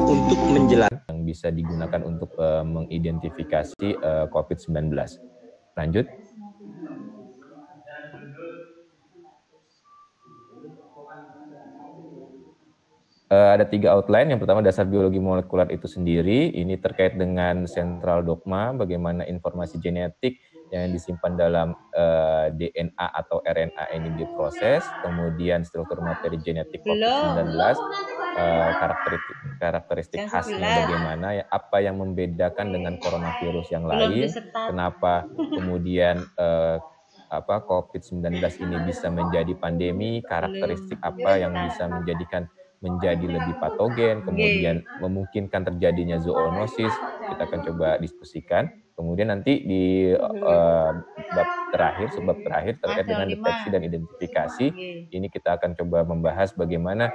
untuk menjelaskan yang bisa digunakan untuk mengidentifikasi COVID-19. Lanjut. Ada 3 outline. Yang pertama, dasar biologi molekuler itu sendiri. Ini terkait dengan central dogma, bagaimana informasi genetik yang disimpan dalam DNA atau RNA ini diproses. Kemudian struktur materi genetik COVID-19, karakteristik khasnya bagaimana, ya, apa yang membedakan dengan coronavirus yang lain, kenapa kemudian COVID-19 ini bisa menjadi pandemi, karakteristik apa yang bisa menjadi lebih patogen, kemudian memungkinkan terjadinya zoonosis, kita akan coba diskusikan. Kemudian nanti di sebab terakhir terkait dengan deteksi dan identifikasi, ini kita akan coba membahas bagaimana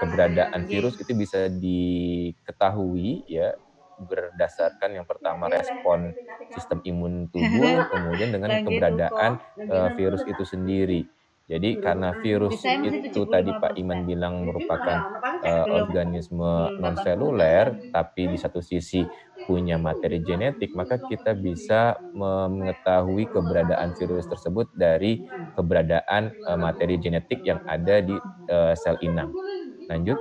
keberadaan virus itu bisa diketahui, ya, berdasarkan yang pertama respon sistem imun tubuh, kemudian dengan keberadaan virus itu sendiri. Jadi karena virus itu tadi Pak Iman bilang merupakan organisme non-seluler, tapi di satu sisi punya materi genetik, maka kita bisa mengetahui keberadaan virus tersebut dari keberadaan materi genetik yang ada di sel inang. Lanjut.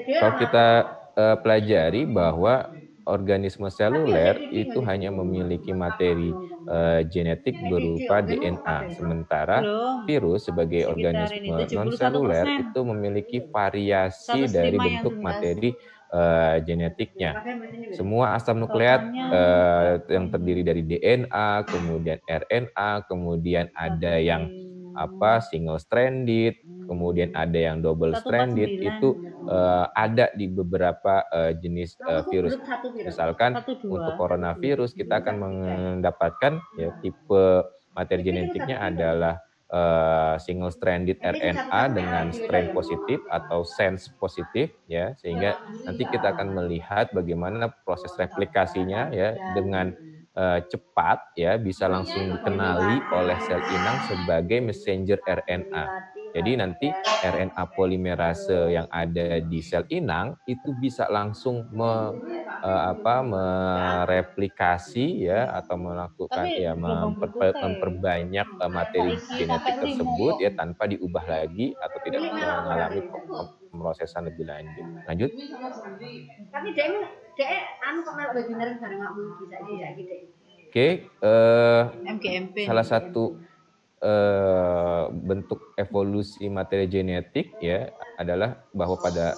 Kalau kita pelajari bahwa organisme seluler itu hanya memiliki materi genetik berupa DNA, sementara virus sebagai organisme non-seluler itu memiliki variasi dari bentuk materi genetiknya. Semua asam nukleat yang terdiri dari DNA, kemudian RNA, kemudian ada yang single stranded, kemudian ada yang double stranded, itu ada di beberapa jenis virus. Misalkan untuk coronavirus kita akan mendapatkan, ya, tipe materi genetiknya adalah single stranded RNA dengan strain positif atau sense positif, ya, sehingga nanti kita akan melihat bagaimana proses replikasinya, ya, dengan cepat, ya, bisa langsung dikenali oleh sel inang sebagai messenger RNA. Jadi nanti RNA polimerase yang ada di sel inang itu bisa langsung mereplikasi, ya, atau melakukan, ya, memperbanyak materi genetik tersebut, ya, tanpa diubah lagi atau tidak mengalami pemrosesan lebih lanjut. Lanjut. Tapi Oke, salah satu bentuk evolusi materi genetik, ya, adalah bahwa pada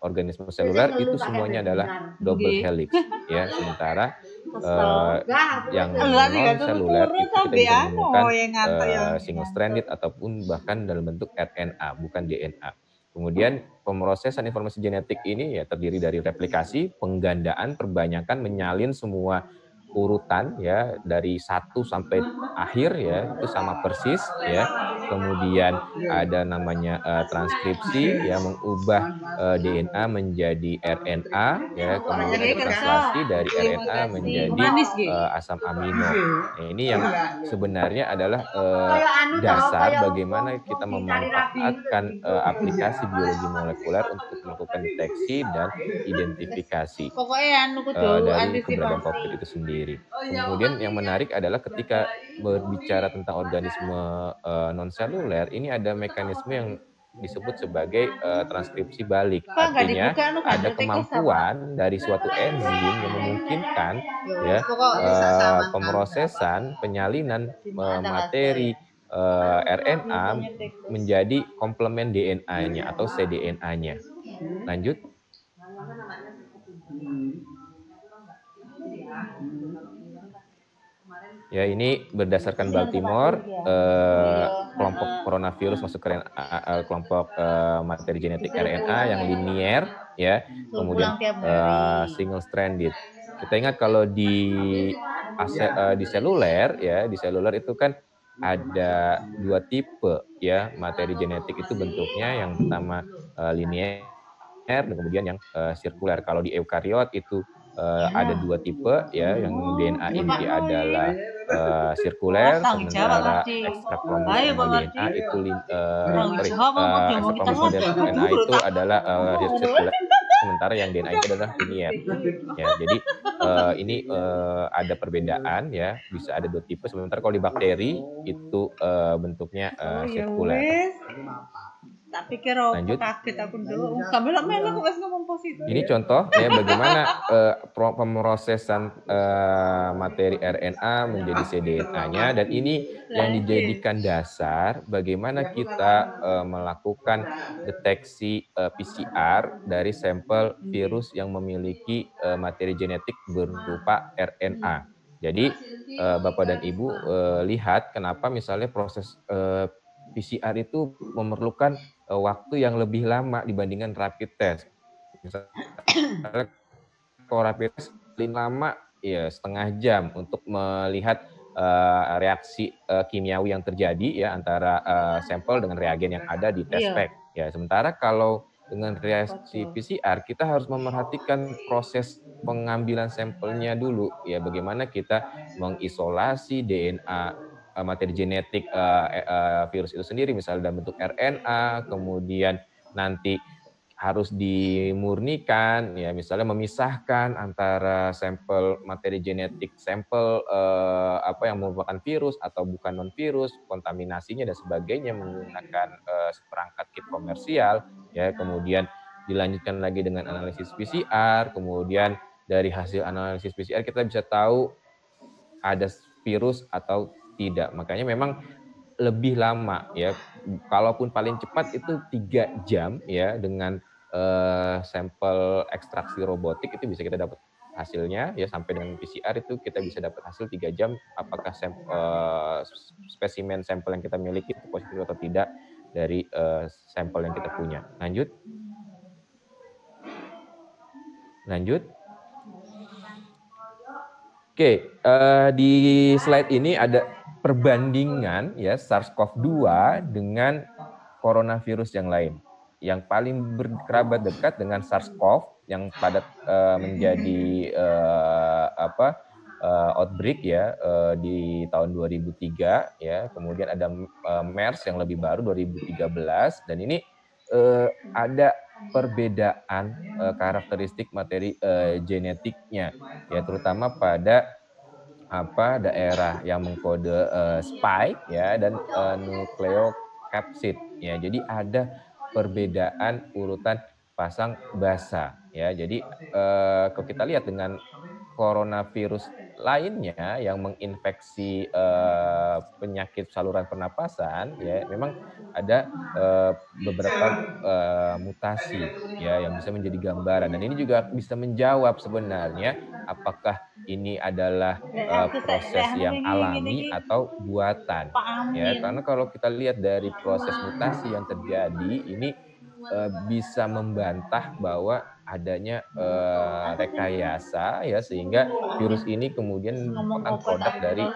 organisme seluler itu semuanya adalah double helix, ya, sementara yang non seluler itu kita bisa menemukan single stranded ataupun bahkan dalam bentuk RNA, bukan DNA. Kemudian pemrosesan informasi genetik ini, ya, terdiri dari replikasi, penggandaan, perbanyakan, menyalin semua urutan, ya, dari 1 sampai akhir, ya, itu sama persis, ya. Kemudian ada namanya transkripsi, ya, mengubah DNA menjadi RNA, ya, kemudian ada translasi dari RNA menjadi asam amino. Nah, ini yang sebenarnya adalah dasar bagaimana kita memanfaatkan aplikasi biologi molekuler untuk melakukan deteksi dan identifikasi dari keberadaan COVID itu sendiri. Kemudian yang menarik adalah ketika berbicara tentang organisme non-seluler, ini ada mekanisme yang disebut sebagai transkripsi balik. Artinya ada kemampuan dari suatu enzim yang memungkinkan, ya, pemrosesan, penyalinan materi RNA menjadi komplement DNA-nya atau cDNA-nya. Lanjut. Ya, ini berdasarkan Baltimore, kelompok coronavirus masuk ke kelompok materi genetik RNA yang linier, ya, kemudian single stranded. Kita ingat kalau di seluler, ya, di seluler itu kan ada 2 tipe, ya, materi genetik itu bentuknya. Yang pertama linier dan kemudian yang sirkuler. Kalau di eukariot itu ada 2 tipe, ya, yang DNA inti adalah sirkuler, sementara ekstrak kromosom DNA itu ekstrak kromosom DNA itu adalah sirkuler, sementara yang DNA itu adalah linier. Ya, jadi ini ada perbedaan ya, bisa ada 2 tipe. Sementara kalau di bakteri itu bentuknya sirkuler. Tak pikir kaget aku dulu. Melo wis ngomong positif. Ini contoh ya bagaimana pemrosesan materi RNA menjadi cDNA-nya, dan ini yang dijadikan dasar bagaimana kita melakukan deteksi PCR dari sampel virus yang memiliki materi genetik berupa RNA. Jadi Bapak dan Ibu lihat kenapa misalnya proses PCR itu memerlukan waktu yang lebih lama dibandingkan rapid test. Misalnya kalau rapid test paling lama ya setengah jam untuk melihat reaksi kimiawi yang terjadi ya antara sampel dengan reagen yang ada di test pack. Ya, sementara kalau dengan reaksi PCR kita harus memerhatikan proses pengambilan sampelnya dulu ya, bagaimana kita mengisolasi DNA materi genetik virus itu sendiri misalnya dalam bentuk RNA, kemudian nanti harus dimurnikan ya, misalnya memisahkan antara sampel materi genetik, sampel apa yang merupakan virus atau bukan non virus, kontaminasinya dan sebagainya menggunakan seperangkat kit komersial ya, kemudian dilanjutkan lagi dengan analisis PCR, kemudian dari hasil analisis PCR kita bisa tahu ada virus atau tidak. Makanya memang lebih lama ya, kalaupun paling cepat itu 3 jam ya, dengan sampel ekstraksi robotik itu bisa kita dapat hasilnya ya, sampai dengan PCR itu kita bisa dapat hasil 3 jam apakah spesimen sampel yang kita miliki itu positif atau tidak dari sampel yang kita punya. Lanjut. Oke, di slide ini ada perbandingan ya SARS-CoV-2 dengan coronavirus yang lain. Yang paling berkerabat dekat dengan SARS-CoV yang pada menjadi outbreak ya di tahun 2003 ya. Kemudian ada MERS yang lebih baru 2013, dan ini ada perbedaan karakteristik materi genetiknya ya, terutama pada daerah yang mengkode spike ya dan nukleokapsid ya. Jadi ada perbedaan urutan pasang basa ya. Jadi kalau kita lihat dengan coronavirus lainnya yang menginfeksi penyakit saluran pernapasan ya, memang ada beberapa mutasi ya yang bisa menjadi gambaran, dan ini juga bisa menjawab sebenarnya apakah ini adalah proses yang alami atau buatan ya. Karena kalau kita lihat dari proses mutasi yang terjadi ini bisa membantah bahwa adanya rekayasa ya, sehingga virus ini kemudian merupakan produk dari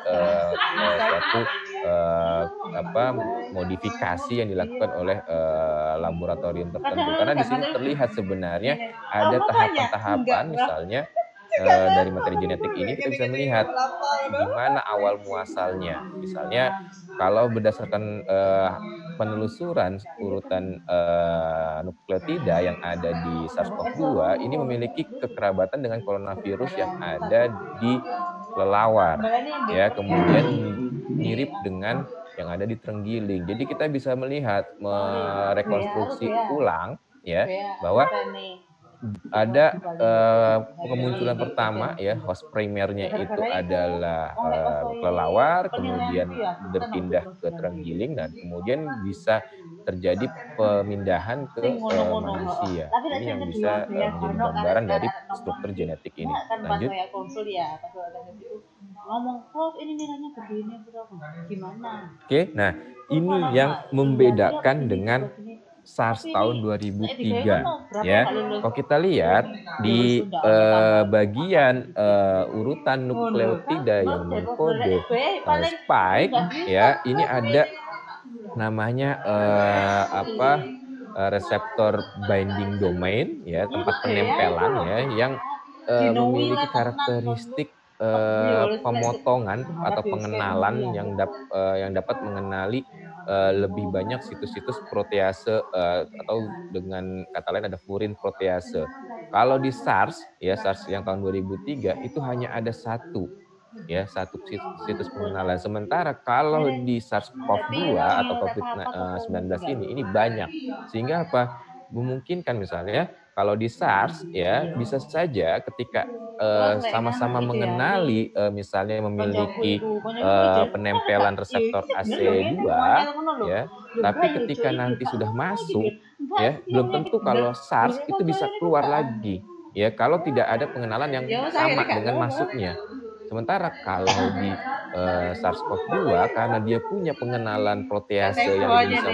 suatu modifikasi yang dilakukan oleh laboratorium tertentu. Karena di sini terlihat sebenarnya ada tahapan-tahapan, misalnya dari materi genetik ini kita bisa melihat di mana awal muasalnya. Misalnya kalau berdasarkan penelusuran urutan nukleotida yang ada di SARS-CoV-2 ini memiliki kekerabatan dengan coronavirus yang ada di kelelawar ya, kemudian mirip dengan yang ada di terenggiling. Jadi kita bisa melihat merekonstruksi ulang ya bahwa ada kemunculan pertama ya, host primernya itu adalah kelelawar, kemudian berpindah ke terenggiling, dan kemudian bisa terjadi pemindahan ke manusia. Ini yang bisa menjadi gambaran dari struktur genetik ini. Lanjut. Oke, nah ini yang membedakan dengan SARS tahun 2003 ya. Kalau kita lihat di bagian urutan nukleotida yang mengkode spike ya, ini ada namanya reseptor binding domain ya, tempat penempelan ya, yang memiliki karakteristik pemotongan atau pengenalan yang dapat mengenali lebih banyak situs-situs protease atau dengan kata lain ada furin protease. Kalau di SARS ya SARS yang tahun 2003 itu hanya ada satu situs pengenalan. Sementara kalau di SARS-CoV-2 atau COVID-19 ini banyak. Sehingga apa? Memungkinkan misalnya kalau di SARS ya bisa saja ketika sama-sama mengenali misalnya memiliki penempelan reseptor AC2 ya, tapi ketika nanti sudah masuk ya belum tentu kalau SARS itu bisa keluar lagi ya kalau tidak ada pengenalan yang sama dengan masuknya. Sementara kalau di SARS-CoV-2 karena dia punya pengenalan protease yang bisa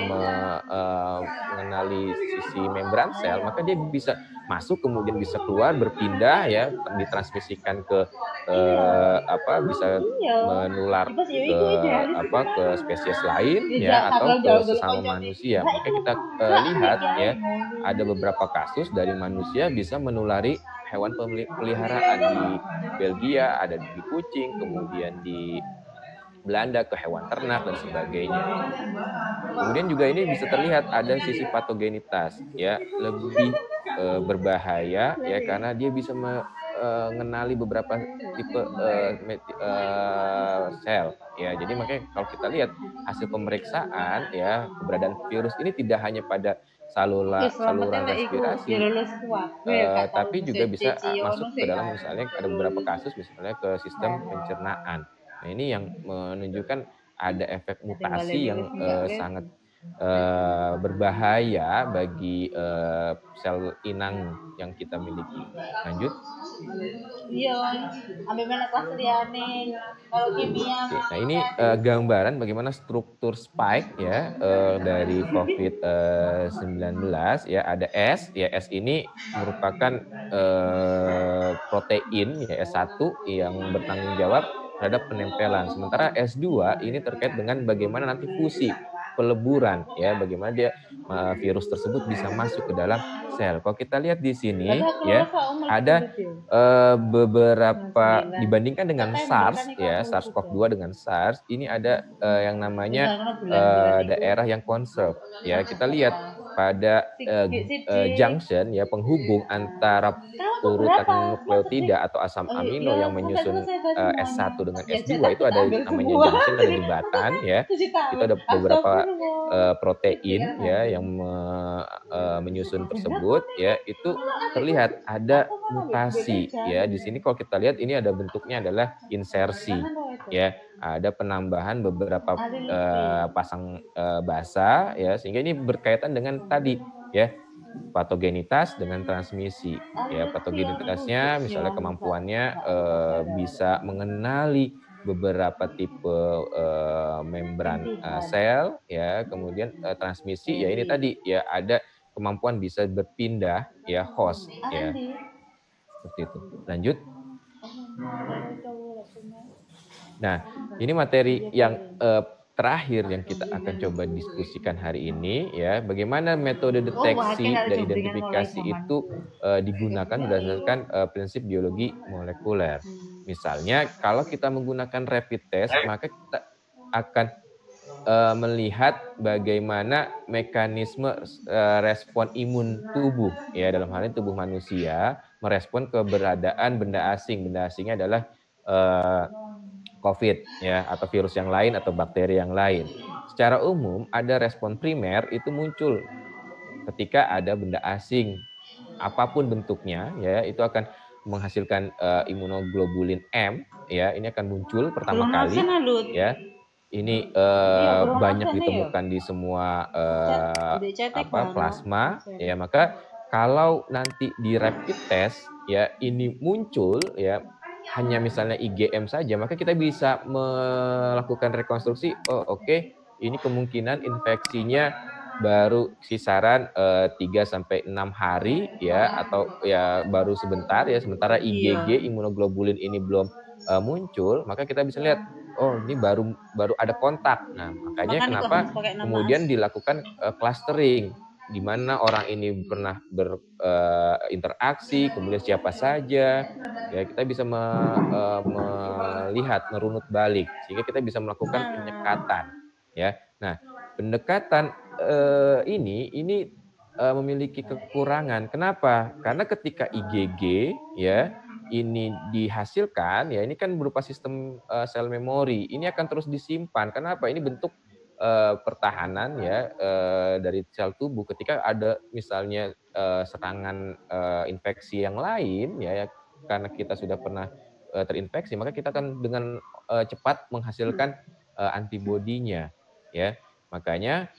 mengenali sisi membran sel, maka dia bisa masuk kemudian bisa keluar berpindah ya ditransmisikan ke bisa menular ke spesies lain ya atau ke sesama manusia. Maka kita lihat ya ada beberapa kasus dari manusia bisa menulari hewan peliharaan di Belgia, ada di kucing, kemudian di Belanda ke hewan ternak dan sebagainya. Kemudian juga ini bisa terlihat ada sisi patogenitas ya, lebih berbahaya ya karena dia bisa mengenali beberapa tipe sel ya. Jadi makanya kalau kita lihat hasil pemeriksaan ya keberadaan virus ini tidak hanya pada saluran respirasi, tapi juga bisa masuk ke dalam misalnya ada beberapa kasus misalnya ke sistem pencernaan. Nah ini yang menunjukkan ada efek mutasi yang sangat berbahaya bagi sel inang yang kita miliki. Lanjut. Iya, ambil mana kelas liane. Kalau kimia. Nah ini gambaran bagaimana struktur spike ya dari COVID-19 ya ada S ya S ini merupakan protein ya S1 yang bertanggung jawab terhadap penempelan. Sementara S2 ini terkait dengan bagaimana nanti fusi peleburan ya bagaimana dia virus tersebut bisa masuk ke dalam sel. Kalau kita lihat di sini ya ada beberapa dibandingkan dengan SARS ya SARS-CoV-2 dengan SARS ini ada yang namanya daerah yang conserve ya kita lihat pada junction ya penghubung antara urutan nukleotida atau asam amino yang menyusun S1 dengan S2 itu ada namanya junction, ada jembatan ya. Itu ada beberapa protein ya yang menyusun tersebut ya itu terlihat ada mutasi ya. Di sini kalau kita lihat ini ada bentuknya adalah insersi ya. Ada penambahan beberapa pasang basa ya sehingga ini berkaitan dengan tadi ya patogenitas dengan transmisi ya patogenitasnya misalnya kemampuannya bisa mengenali beberapa tipe membran sel ya kemudian transmisi ya ini tadi ya ada kemampuan bisa berpindah ya host ya seperti itu. Lanjut. Nah ini materi yang terakhir yang kita akan coba diskusikan hari ini ya bagaimana metode deteksi dan identifikasi itu digunakan berdasarkan prinsip biologi molekuler. Misalnya kalau kita menggunakan rapid test maka kita akan melihat bagaimana mekanisme respon imun tubuh ya dalam hal ini tubuh manusia merespon keberadaan benda asing. Benda asingnya adalah COVID ya atau virus yang lain atau bakteri yang lain. Secara umum ada respon primer itu muncul ketika ada benda asing apapun bentuknya ya itu akan menghasilkan imunoglobulin M ya ini akan muncul pertama kali ya. Ini banyak ditemukan di semua plasma ya maka kalau nanti di rapid test ya ini muncul ya hanya misalnya IgM saja, maka kita bisa melakukan rekonstruksi, oke, ini kemungkinan infeksinya baru kisaran 3-6 hari ya atau ya baru sebentar ya sementara IgG imunoglobulin ini belum muncul, maka kita bisa lihat ini baru ada kontak. Nah, makanya kenapa kemudian dilakukan clustering di mana orang ini pernah berinteraksi, kemudian siapa saja, ya kita bisa melihat, merunut balik, sehingga kita bisa melakukan penyekatan, ya. Nah, pendekatan ini memiliki kekurangan. Kenapa? Karena ketika IgG, ya, ini dihasilkan, ya ini kan berupa sistem sel memori, ini akan terus disimpan. Kenapa? Ini bentuk pertahanan ya dari sel tubuh ketika ada misalnya serangan infeksi yang lain ya karena kita sudah pernah terinfeksi maka kita akan dengan cepat menghasilkan antibodinya ya. Makanya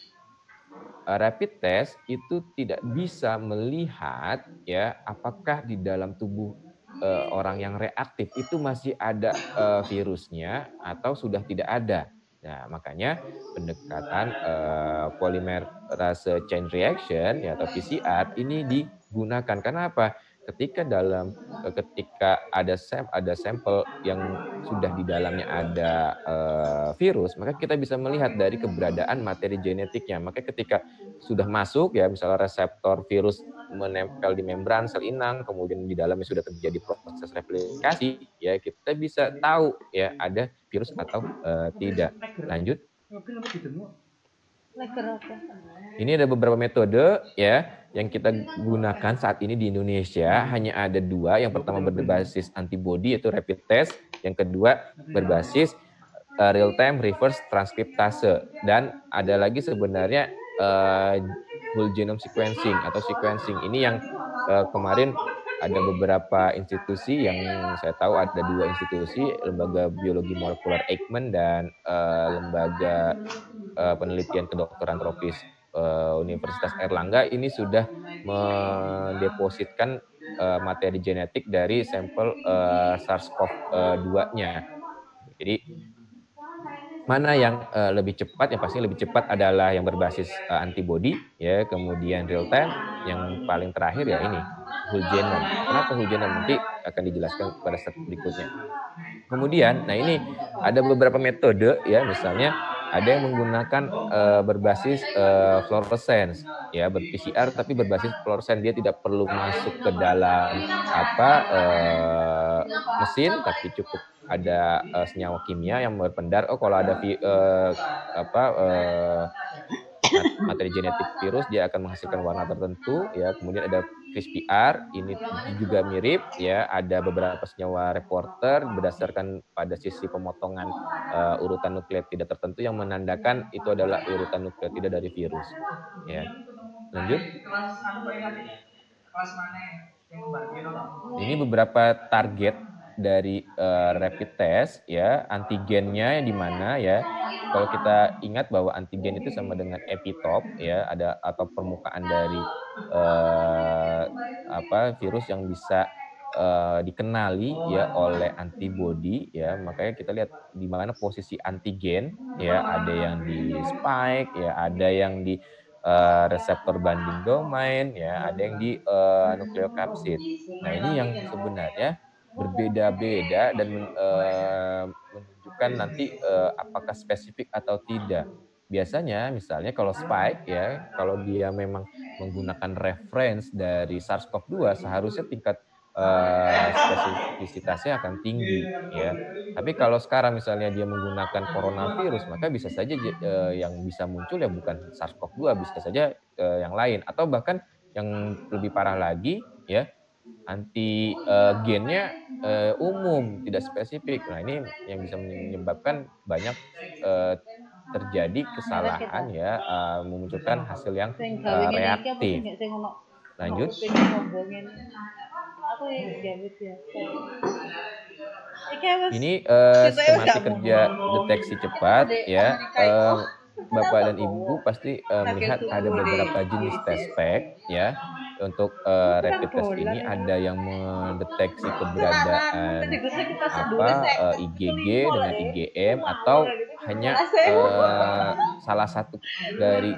rapid test itu tidak bisa melihat ya apakah di dalam tubuh orang yang reaktif itu masih ada virusnya atau sudah tidak ada. Nah, makanya pendekatan polymerase chain reaction ya atau PCR ini digunakan. Karena apa? Ketika ada sampel yang sudah di dalamnya ada virus, maka kita bisa melihat dari keberadaan materi genetiknya. Maka ketika sudah masuk ya misalnya reseptor virus menempel di membran sel inang, kemudian di dalamnya sudah terjadi proses replikasi, ya kita bisa tahu ya ada virus atau tidak. Lanjut. Ini ada beberapa metode ya yang kita gunakan saat ini di Indonesia. Hanya ada dua. Yang pertama berbasis antibody yaitu rapid test. Yang kedua berbasis real time reverse transkriptase. Dan ada lagi sebenarnya whole genome sequencing atau sequencing. Ini yang kemarin ada beberapa institusi yang saya tahu ada dua institusi, Lembaga Biologi Molekuler Eijkman dan Lembaga Penelitian Kedokteran Tropis Universitas Airlangga ini sudah mendepositkan materi genetik dari sampel SARS-CoV-2-nya. Jadi mana yang lebih cepat? Yang pasti lebih cepat adalah yang berbasis antibody, ya, kemudian real time, yang paling terakhir ya ini whole genome. Kenapa whole genome? Nanti akan dijelaskan pada slide berikutnya. Kemudian, nah ini ada beberapa metode ya, misalnya ada yang menggunakan berbasis fluorescence, ya ber-PCR tapi berbasis fluorescence, dia tidak perlu masuk ke dalam mesin, tapi cukup ada senyawa kimia yang berpendar. Oh, kalau ada materi genetik virus, dia akan menghasilkan warna tertentu, ya. Kemudian ada CRISPR, ini juga mirip, ya. Ada beberapa senyawa reporter berdasarkan pada sisi pemotongan urutan nukleotida tertentu yang menandakan itu adalah urutan nukleotida dari virus, ya. Lanjut. Ini beberapa target dari rapid test, ya. Antigennya di mana, ya. Kalau kita ingat bahwa antigen itu sama dengan epitope, ya, ada atau permukaan dari virus yang bisa dikenali ya oleh antibody, ya. Makanya kita lihat di mana posisi antigen, ya, ada yang di spike, ya, ada yang di reseptor binding domain, ya, ada yang di nukleokapsid. Nah, ini yang sebenarnya berbeda-beda dan menunjukkan nanti apakah spesifik atau tidak. Biasanya misalnya kalau spike, ya, kalau dia memang menggunakan reference dari SARS-CoV-2, seharusnya tingkat spesifisitasnya akan tinggi, ya. Tapi kalau sekarang misalnya dia menggunakan coronavirus, maka bisa saja yang bisa muncul ya bukan SARS-CoV-2, bisa saja yang lain, atau bahkan yang lebih parah lagi, ya, gennya umum, tidak spesifik. Nah, ini yang bisa menyebabkan banyak terjadi kesalahan, ya, memunculkan hasil yang reaktif. Lanjut. Ini skematik kerja deteksi cepat, ya. Bapak dan Ibu pasti melihat ada beberapa jenis test pack, ya. Untuk rapid test ini ada yang mendeteksi keberadaan IgG dengan IgM atau hanya salah satu dari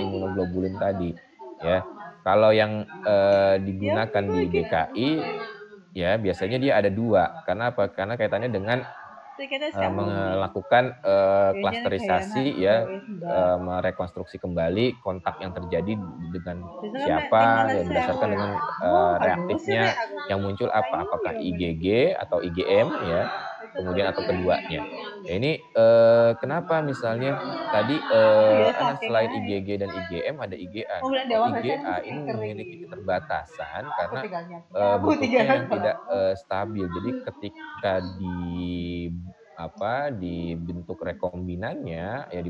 imunoglobulin tadi, ya. Kalau yang digunakan di DKI, ya biasanya dia ada dua. Karena apa? Karena kaitannya dengan melakukan klasterisasi ya, merekonstruksi kembali kontak yang terjadi dengan siapa dan berdasarkan dengan reaktifnya yang muncul apakah IgG atau IgM ya, kemudian atau keduanya. Ya, ini kenapa misalnya tadi selain IgG dan IgM ada IgA. IgA ini memiliki keterbatasan karena bentuknya yang tidak stabil. Jadi ketika dibentuk rekombinannya ya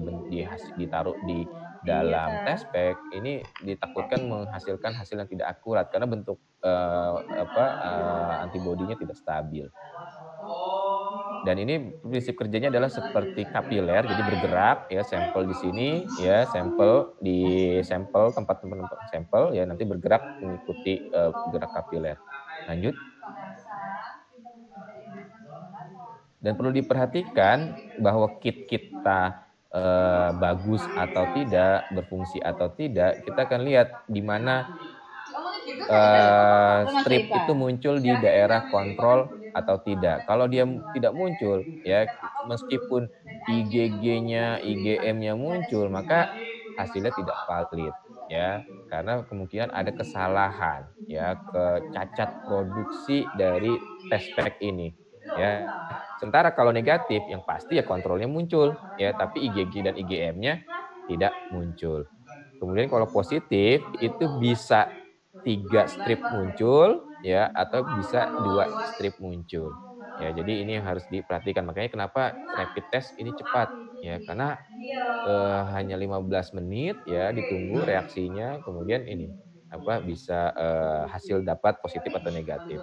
ditaruh di dalam test pack ini ditakutkan menghasilkan hasil yang tidak akurat karena bentuk antibodinya tidak stabil. Dan ini prinsip kerjanya adalah seperti kapiler, jadi bergerak ya, sampel di sini ya, sampel tempat sampel ya, nanti bergerak mengikuti gerak kapiler. Lanjut. Dan perlu diperhatikan bahwa kit kita bagus atau tidak, berfungsi atau tidak, kita akan lihat di mana strip itu muncul di daerah kontrol atau tidak. Kalau dia tidak muncul, ya meskipun IgG-nya, IgM-nya muncul, maka hasilnya tidak valid, ya, karena kemungkinan ada kesalahan, ya, cacat produksi dari test pack ini, ya. Sementara kalau negatif, yang pasti ya kontrolnya muncul, ya, tapi IgG dan IgM-nya tidak muncul. Kemudian kalau positif itu bisa 3 strip muncul ya atau bisa 2 strip muncul. Ya, jadi ini yang harus diperhatikan. Makanya kenapa rapid test ini cepat ya, karena hanya 15 menit ya ditunggu reaksinya, kemudian ini bisa hasil dapat positif atau negatif.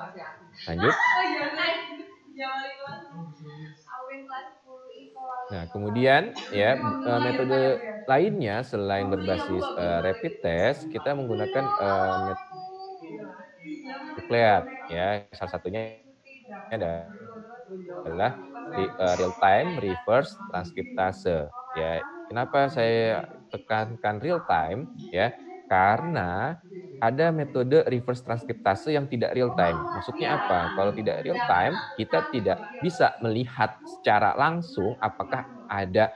Lanjut. Nah, kemudian ya metode lainnya selain berbasis rapid test, kita menggunakan nukleat ya. Salah satunya adalah real time reverse transkriptase ya. Kenapa saya tekankan real time ya? Karena ada metode reverse transkriptase yang tidak real time. Maksudnya apa? Kalau tidak real time, kita tidak bisa melihat secara langsung apakah ada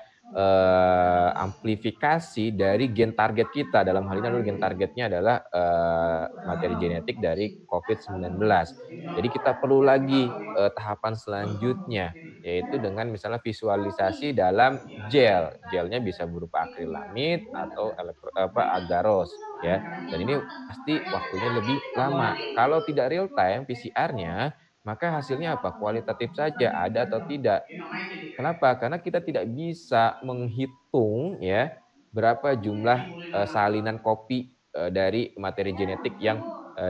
amplifikasi dari gen target kita. Dalam hal ini adalah gen targetnya adalah materi genetik dari COVID-19. Jadi kita perlu lagi tahapan selanjutnya, yaitu dengan misalnya visualisasi dalam gel. Gelnya bisa berupa akrilamid atau agaros ya. Dan ini pasti waktunya lebih lama. Kalau tidak real time PCR-nya, maka hasilnya apa? Kualitatif saja, ada atau tidak. Kenapa? Karena kita tidak bisa menghitung ya berapa jumlah salinan kopi dari materi genetik yang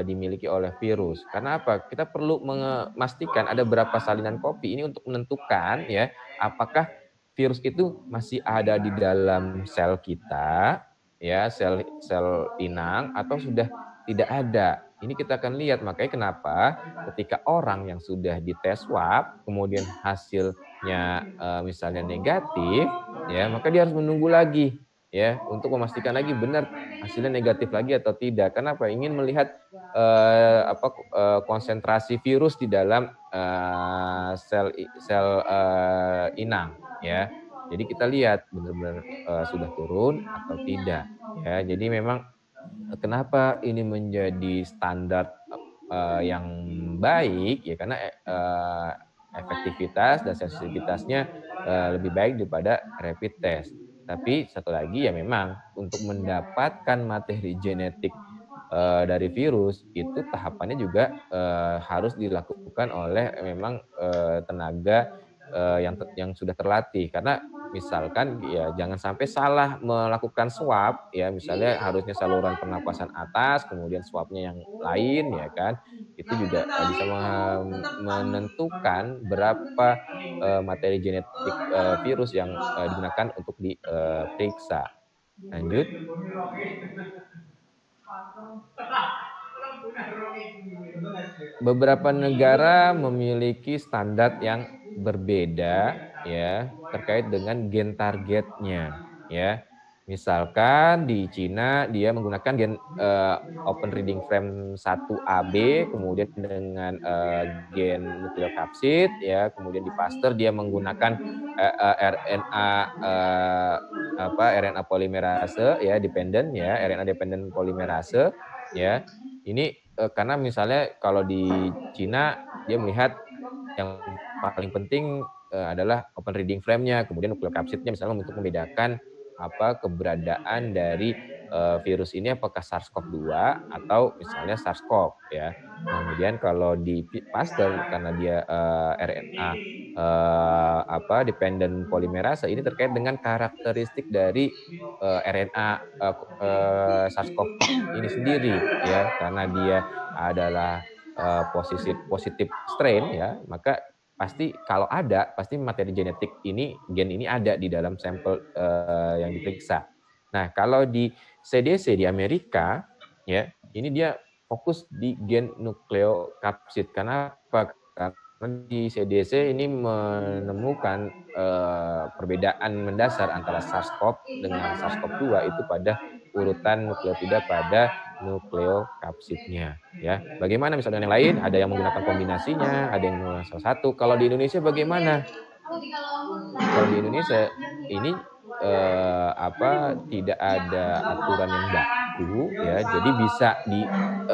dimiliki oleh virus. Karena apa? Kita perlu memastikan ada berapa salinan kopi ini untuk menentukan ya apakah virus itu masih ada di dalam sel kita ya, sel inang, atau sudah tidak ada. Ini kita akan lihat. Makanya kenapa ketika orang yang sudah dites swab kemudian hasilnya misalnya negatif ya, maka dia harus menunggu lagi ya untuk memastikan lagi benar hasilnya negatif lagi atau tidak. Kenapa? Ingin melihat konsentrasi virus di dalam sel inang ya. Jadi kita lihat benar-benar sudah turun atau tidak ya. Jadi memang kenapa ini menjadi standar yang baik ya, karena efektivitas dan sensitivitasnya lebih baik daripada rapid test. Tapi satu lagi ya, memang untuk mendapatkan materi genetik dari virus itu tahapannya juga harus dilakukan oleh memang tenaga yang sudah terlatih. Karena misalkan ya jangan sampai salah melakukan swab ya, misalnya harusnya saluran pernapasan atas kemudian swabnya yang lain ya kan, itu juga bisa menentukan berapa materi genetik virus yang digunakan untuk diperiksa. Lanjut. Beberapa negara memiliki standar yang berbeda ya terkait dengan gen targetnya ya. Misalkan di Cina dia menggunakan gen open reading frame 1AB, kemudian dengan gen nukleokapsid, ya, kemudian di Pasteur dia menggunakan RNA RNA polimerase, ya, dependent, ya, RNA dependent polimerase, ya. Ini karena misalnya kalau di Cina dia melihat yang paling penting adalah open reading frame-nya, kemudian nukleokapsidnya misalnya untuk membedakan keberadaan dari virus ini apakah SARS-CoV-2 atau misalnya SARS-CoV, ya. Kemudian kalau di Pasteur karena dia RNA dependent polimerase ini terkait dengan karakteristik dari RNA SARS-CoV ini sendiri, ya, karena dia adalah positif strain, ya, maka pasti kalau ada pasti materi genetik ini gen ini ada di dalam sampel yang diperiksa. Nah, kalau di CDC di Amerika, ya, ini dia fokus di gen nukleokapsid. Kenapa? Karena di CDC ini menemukan perbedaan mendasar antara SARS-CoV dengan SARS-CoV-2 itu pada urutan nukleotida pada nukleokapsidnya, ya. Bagaimana misalnya yang lain? Ada yang menggunakan kombinasinya, ada yang menggunakan salah satu. Kalau di Indonesia bagaimana? Kalau di Indonesia ini tidak ada aturan yang baku, ya. Jadi bisa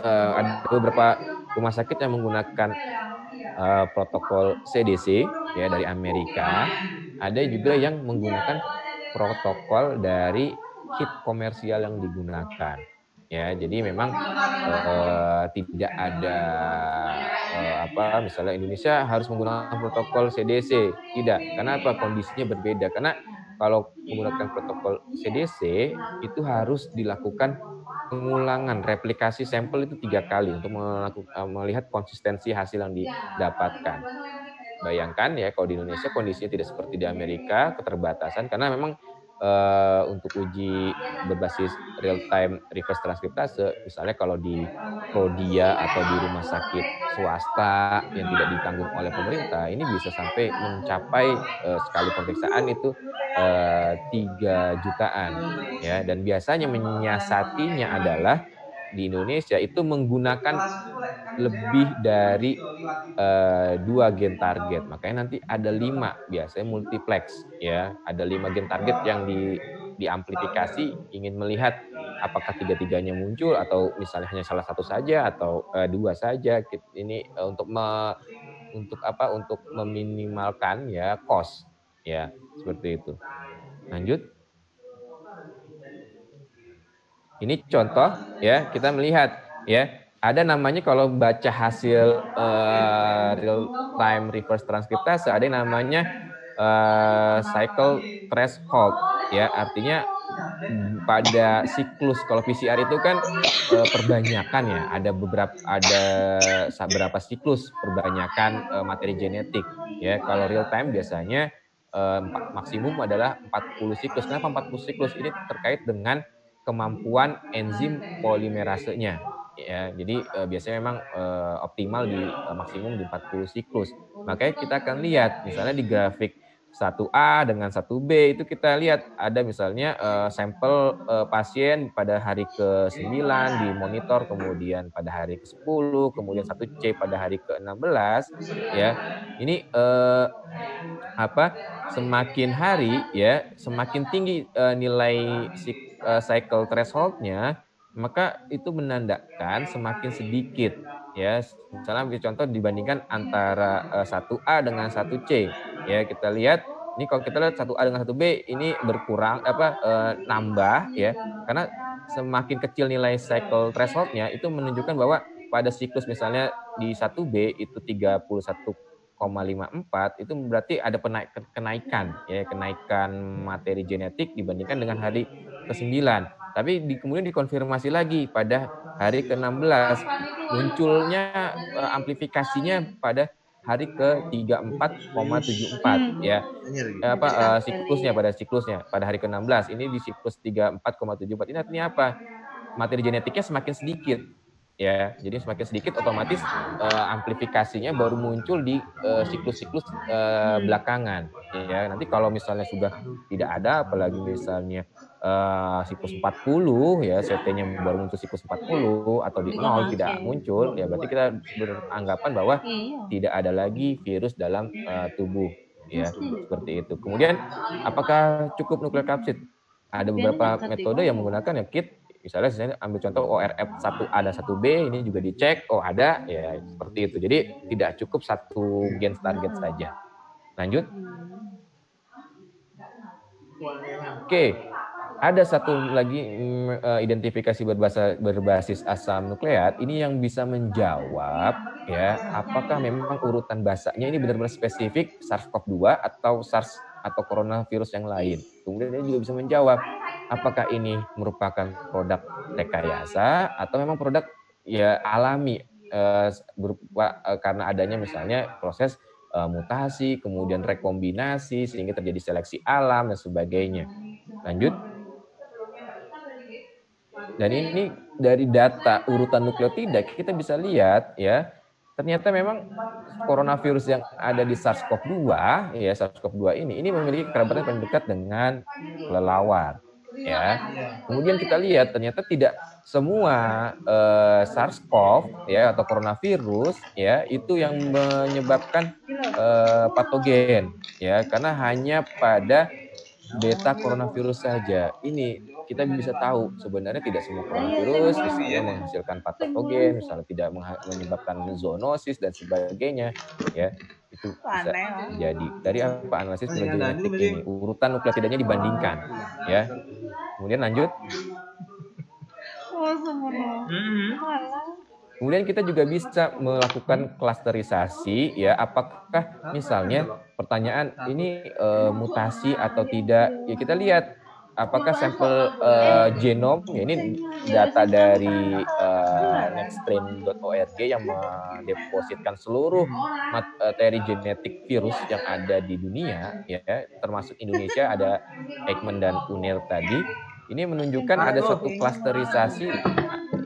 ada beberapa rumah sakit yang menggunakan protokol CDC, ya, dari Amerika. Ada juga yang menggunakan protokol dari kit komersial yang digunakan, ya. Jadi memang tidak ada misalnya Indonesia harus menggunakan protokol CDC, tidak. Kenapa? Kondisinya berbeda. Karena kalau menggunakan protokol CDC itu harus dilakukan pengulangan replikasi sampel itu 3 kali untuk melihat konsistensi hasil yang didapatkan. Bayangkan, ya, kalau di Indonesia kondisinya tidak seperti di Amerika, keterbatasan karena memang untuk uji berbasis real time reverse transkriptase, misalnya kalau di Prodia atau di rumah sakit swasta yang tidak ditanggung oleh pemerintah, ini bisa sampai mencapai sekali pemeriksaan itu 3 jutaan, ya. Dan biasanya menyiasatinya adalah di Indonesia itu menggunakan lebih dari 2 gen target. Makanya nanti ada 5, biasanya multiplex, ya. Ada 5 gen target yang diamplifikasi, ingin melihat apakah tiga-tiganya muncul atau misalnya hanya salah satu saja atau 2 saja. Ini untuk meminimalkan, ya, cost, ya, seperti itu. Lanjut. Ini contoh, ya, kita melihat, ya, ada namanya kalau baca hasil real time reverse transkriptase, ada yang namanya cycle threshold, ya. Artinya pada siklus, kalau PCR itu kan perbanyakan, ya, ada beberapa siklus perbanyakan materi genetik, ya. Kalau real time biasanya maksimum adalah 40 siklus. Kenapa 40 siklus? Ini terkait dengan kemampuan enzim polimerasenya, ya. Jadi biasanya memang optimal di maksimum di 40 siklus. Makanya kita akan lihat misalnya di grafik 1A dengan 1B itu kita lihat ada misalnya sampel pasien pada hari ke-9 dimonitor, kemudian pada hari ke-10, kemudian 1C pada hari ke-16, ya. Ini semakin hari, ya, semakin tinggi nilai cycle threshold-nya, maka itu menandakan semakin sedikit, ya. Misalnya ambil contoh dibandingkan antara 1A dengan 1C, ya. Kita lihat ini, kalau kita lihat 1A dengan 1B ini berkurang nambah, ya. Karena semakin kecil nilai cycle threshold-nya itu menunjukkan bahwa pada siklus misalnya di 1B itu 31,54 itu berarti ada kenaikan, ya, kenaikan materi genetik dibandingkan dengan hari ke-9. Tapi kemudian dikonfirmasi lagi pada hari ke-16, munculnya amplifikasinya pada hari ke-34,74, ya. Siklusnya pada hari ke-16 ini di siklus 34,74. Ini artinya apa? Materi genetiknya semakin sedikit, ya. Jadi semakin sedikit otomatis amplifikasinya baru muncul di siklus-siklus belakangan, ya. Nanti kalau misalnya sudah tidak ada, apalagi misalnya siklus 40 ya, CT-nya baru muncul siklus 40 atau di 0 tidak muncul, ya berarti kita beranggapan bahwa tidak ada lagi virus dalam tubuh, ya, seperti itu. Kemudian apakah cukup nukleokapsid? Ada beberapa metode yang menggunakan ya kit, misalnya saya ambil contoh ORF1A dan 1B, ini juga dicek, oh ada, ya seperti itu. Jadi tidak cukup satu gen target saja. Lanjut. Oke, ada satu lagi identifikasi berbasis asam nukleat ini yang bisa menjawab ya apakah memang urutan basanya ini benar-benar spesifik SARS-CoV-2 atau SARS atau coronavirus yang lain. Kemudian dia juga bisa menjawab apakah ini merupakan produk rekayasa atau memang produk ya alami berupa karena adanya misalnya proses mutasi, kemudian rekombinasi sehingga terjadi seleksi alam dan sebagainya. Lanjut. Dan ini dari data urutan nukleotida kita bisa lihat ya, ternyata memang coronavirus yang ada di SARS-CoV-2 ya, SARS-CoV-2 ini memiliki kerabatan paling dekat dengan kelelawar ya. Kemudian kita lihat ternyata tidak semua SARS-CoV ya atau coronavirus ya itu yang menyebabkan patogen ya, karena hanya pada beta coronavirus saja. Ini kita bisa tahu sebenarnya tidak semua coronavirus misalnya menghasilkan patogen, misalnya tidak menyebabkan zoonosis dan sebagainya ya. Itu bisa terjadi. Dari apa analisis filogenetik ini, urutan nukleotidanya dibandingkan ya. Kemudian lanjut. Kemudian kita juga bisa melakukan klasterisasi ya, apakah misalnya pertanyaan ini mutasi atau tidak, ya kita lihat apakah sampel genom, ya ini data dari nextstrain.org yang mendepositkan seluruh materi genetik virus yang ada di dunia ya, termasuk Indonesia ada Eijkman dan UNER tadi. Ini menunjukkan ada suatu klasterisasi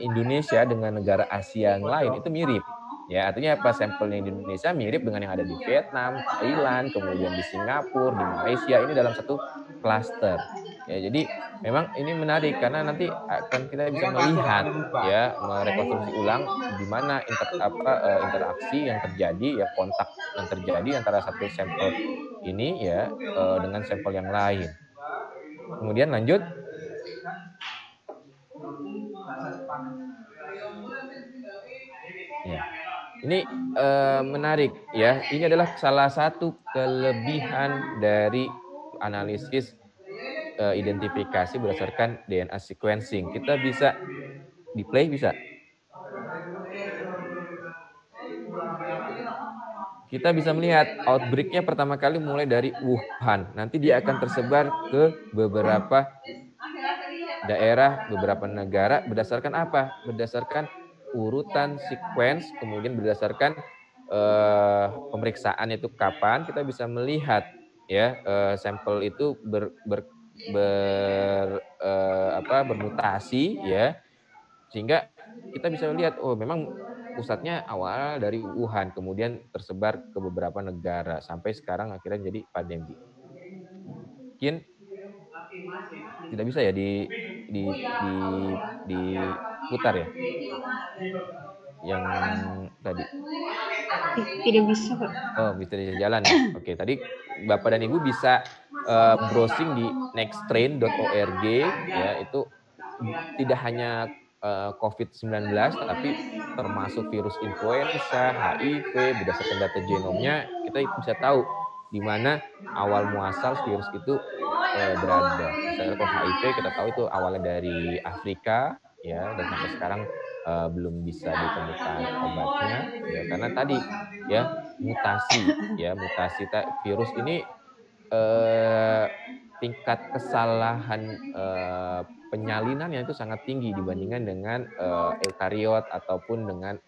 Indonesia dengan negara Asia yang lain itu mirip. Ya, artinya apa? Sampelnya di Indonesia mirip dengan yang ada di Vietnam, Thailand, kemudian di Singapura, di Malaysia, ini dalam satu klaster. Ya, jadi memang ini menarik karena nanti akan kita bisa melihat ya, merekonstruksi ulang di mana interaksi yang terjadi ya, kontak yang terjadi antara satu sampel ini ya dengan sampel yang lain. Kemudian lanjut. Ya. Ini menarik ya. Ini adalah salah satu kelebihan dari analisis identifikasi berdasarkan DNA sequencing. Kita bisa di play bisa. Kita bisa melihat outbreak-nya pertama kali mulai dari Wuhan. Nanti dia akan tersebar ke beberapa daerah, beberapa negara berdasarkan apa? Berdasarkan urutan sequence, kemudian berdasarkan pemeriksaan itu kapan kita bisa melihat ya sampel itu bermutasi ya, sehingga kita bisa lihat oh memang pusatnya awal dari Wuhan kemudian tersebar ke beberapa negara sampai sekarang akhirnya jadi pandemi. Mungkin tidak bisa ya diputar ya yang tadi. Tidak bisa, Pak. Oh, bisa jalan ya. Oke, tadi Bapak dan Ibu bisa browsing di nextstrain.org ya, itu tidak hanya COVID-19 tapi termasuk virus influenza, HIV, berdasarkan data genomnya kita bisa tahu di mana awal muasal virus itu berada. Misalnya kalau HIV kita tahu itu awalnya dari Afrika ya, dan sampai sekarang belum bisa ditemukan obatnya ya, karena tadi ya mutasi virus ini tingkat kesalahan penyalinannya itu sangat tinggi dibandingkan dengan eukariot ataupun dengan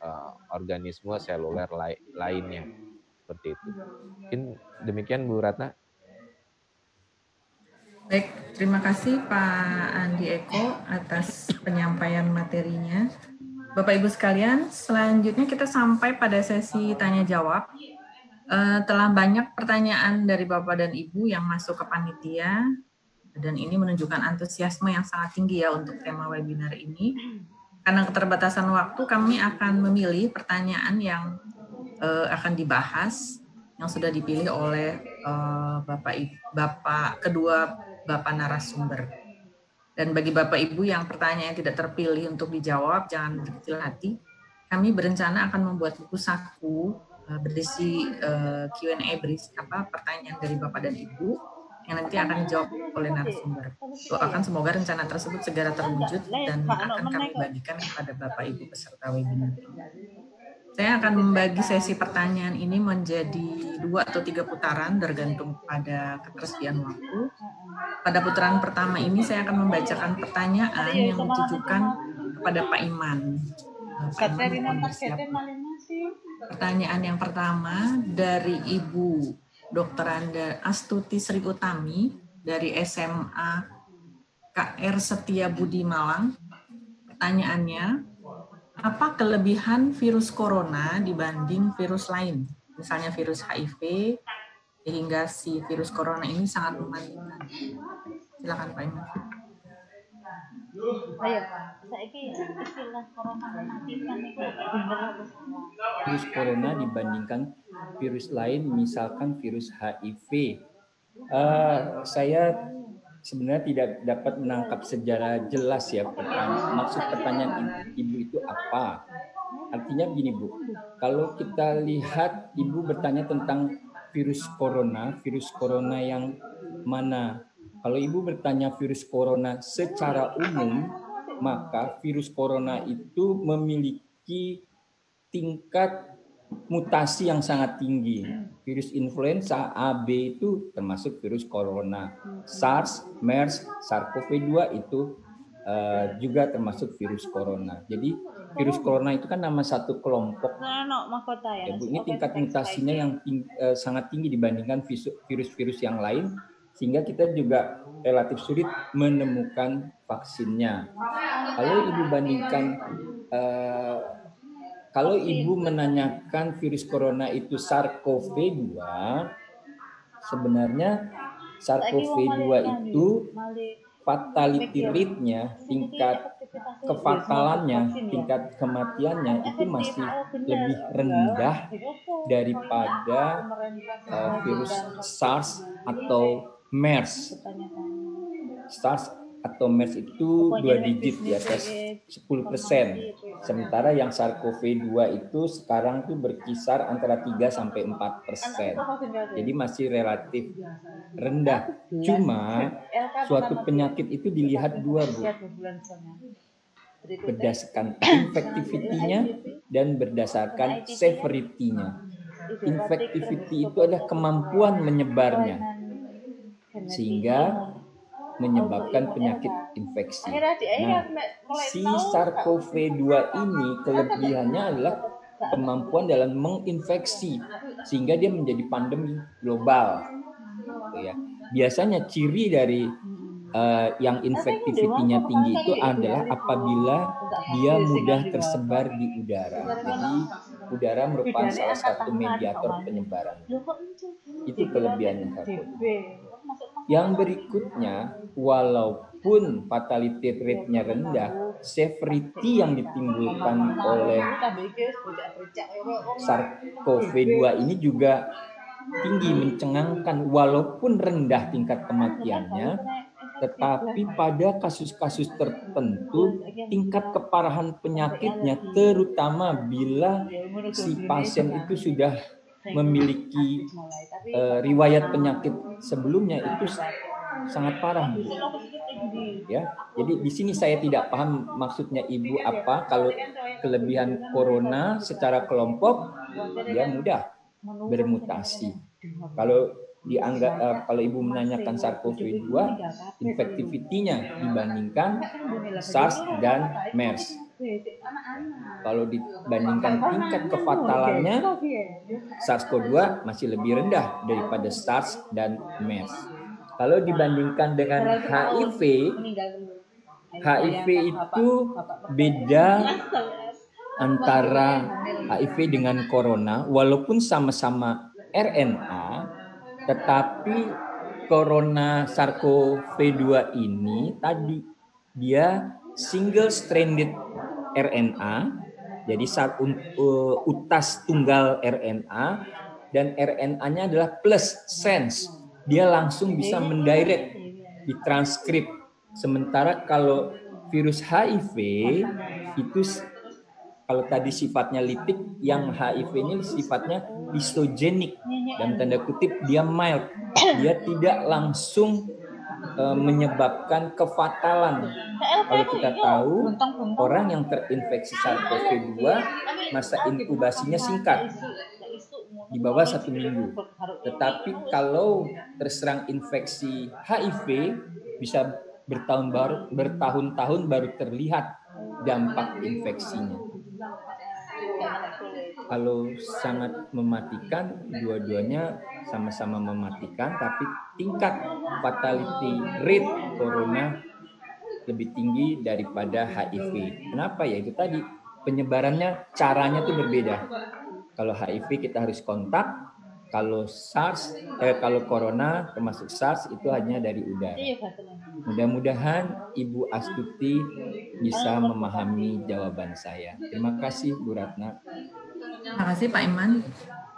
organisme seluler lainnya seperti itu. Mungkin demikian Bu Ratna. Baik, terima kasih Pak Andi Eko atas penyampaian materinya. Bapak Ibu sekalian, selanjutnya kita sampai pada sesi tanya jawab. Telah banyak pertanyaan dari Bapak dan Ibu yang masuk ke panitia, dan ini menunjukkan antusiasme yang sangat tinggi ya untuk tema webinar ini. Karena keterbatasan waktu, kami akan memilih pertanyaan yang akan dibahas, yang sudah dipilih oleh kedua Bapak narasumber. Dan bagi Bapak Ibu yang pertanyaan tidak terpilih untuk dijawab, jangan berkecil hati. Kami berencana akan membuat buku saku berisi Q&A, berisi pertanyaan dari Bapak dan Ibu yang nanti akan dijawab oleh narasumber. Doakan semoga rencana tersebut segera terwujud dan akan kami bagikan kepada Bapak Ibu peserta webinar ini. Saya akan membagi sesi pertanyaan ini menjadi 2 atau 3 putaran tergantung pada ketersediaan waktu. Pada putaran pertama ini saya akan membacakan pertanyaan yang ditujukan kepada Pak Iman. Pak Iman, pertanyaan yang pertama dari Ibu Dr. Anda Astuti Sri Utami dari SMA KR Setia Budi Malang. Pertanyaannya, apa kelebihan virus corona dibanding virus lain? Misalnya virus HIV, sehingga si virus corona ini sangat mematikan. Silakan Pak Iman. Ayo Pak, saiki istilah corona mematikan itu bener apa salah? Virus corona dibandingkan virus lain, misalkan virus HIV. Saya sebenarnya tidak dapat menangkap secara jelas ya maksud pertanyaan Ibu itu apa. Artinya begini Bu, kalau kita lihat Ibu bertanya tentang virus corona yang mana? Kalau Ibu bertanya virus corona secara umum, maka virus corona itu memiliki tingkat mutasi yang sangat tinggi. Virus influenza A, B itu termasuk virus corona. SARS, MERS, SARS-CoV-2 itu juga termasuk virus corona. Jadi virus corona itu kan nama satu kelompok. Ya, Bu, ini tingkat mutasinya yang sangat tinggi dibandingkan virus-virus yang lain, sehingga kita juga relatif sulit menemukan vaksinnya. Kalau Ibu bandingkan, kalau Ibu menanyakan virus corona itu SARS-CoV-2, sebenarnya SARS-CoV-2 itu fatality rate-nya, tingkat kefatalannya, tingkat kematiannya itu masih lebih rendah daripada virus SARS atau MERS. SARS atau MERS itu 2 digit di atas 10%. Sementara yang SARS-CoV-2 itu sekarang tuh berkisar antara 3-4%. Jadi masih relatif rendah. Cuma suatu penyakit itu dilihat 2, Bu. Berdasarkan infectivity-nya dan berdasarkan severity-nya. Infectivity itu adalah kemampuan menyebarnya, sehingga menyebabkan penyakit infeksi. Nah, si SARS-CoV-2 ini kelebihannya adalah kemampuan dalam menginfeksi, sehingga dia menjadi pandemi global. Ya. Biasanya ciri dari yang infectivity-nya tinggi itu adalah apabila dia mudah tersebar di udara. Jadi udara merupakan salah satu mediator penyebaran. Itu kelebihannya satu. Yang berikutnya, walaupun fatality rate-nya rendah, severity yang ditimbulkan oleh SARS-CoV-2 ini juga tinggi, mencengangkan. Walaupun rendah tingkat kematiannya, tetapi pada kasus-kasus tertentu tingkat keparahan penyakitnya, terutama bila si pasien itu sudah memiliki riwayat penyakit sebelumnya, itu sangat parah. Ya, jadi di sini saya tidak paham maksudnya Ibu apa. Kalau kelebihan corona secara kelompok, dia mudah bermutasi. Kalau dianggap kalau Ibu menanyakan SARS-CoV-2, infectivity-nya dibandingkan SARS dan MERS. Kalau dibandingkan tingkat kefatalannya, SARS-CoV-2 masih lebih rendah daripada SARS dan MERS. Kalau dibandingkan dengan HIV itu beda antara HIV dengan corona, walaupun sama-sama RNA, tetapi corona SARS-CoV-2 ini tadi dia single stranded RNA, jadi utas tunggal RNA, dan RNA-nya adalah plus sense, dia langsung bisa mendirect, ditranskrip. Sementara kalau virus HIV itu kalau tadi sifatnya lipid, yang HIV-nya sifatnya lisogenik, dan tanda kutip dia mild, dia tidak langsung menyebabkan kefatalan. Kalau kita tahu orang yang terinfeksi SARS-CoV-2 masa inkubasinya singkat, di bawah 1 minggu. Tetapi kalau terserang infeksi HIV bisa bertahun-tahun baru terlihat dampak infeksinya. Kalau sangat mematikan, dua-duanya sama-sama mematikan, tapi tingkat fatality rate corona lebih tinggi daripada HIV. Kenapa? Ya itu tadi, penyebarannya caranya tuh berbeda. Kalau HIV kita harus kontak, kalau kalau corona termasuk SARS itu hanya dari udara. Mudah-mudahan Ibu Astuti bisa memahami jawaban saya. Terima kasih Bu Ratna. Terima kasih Pak Iman.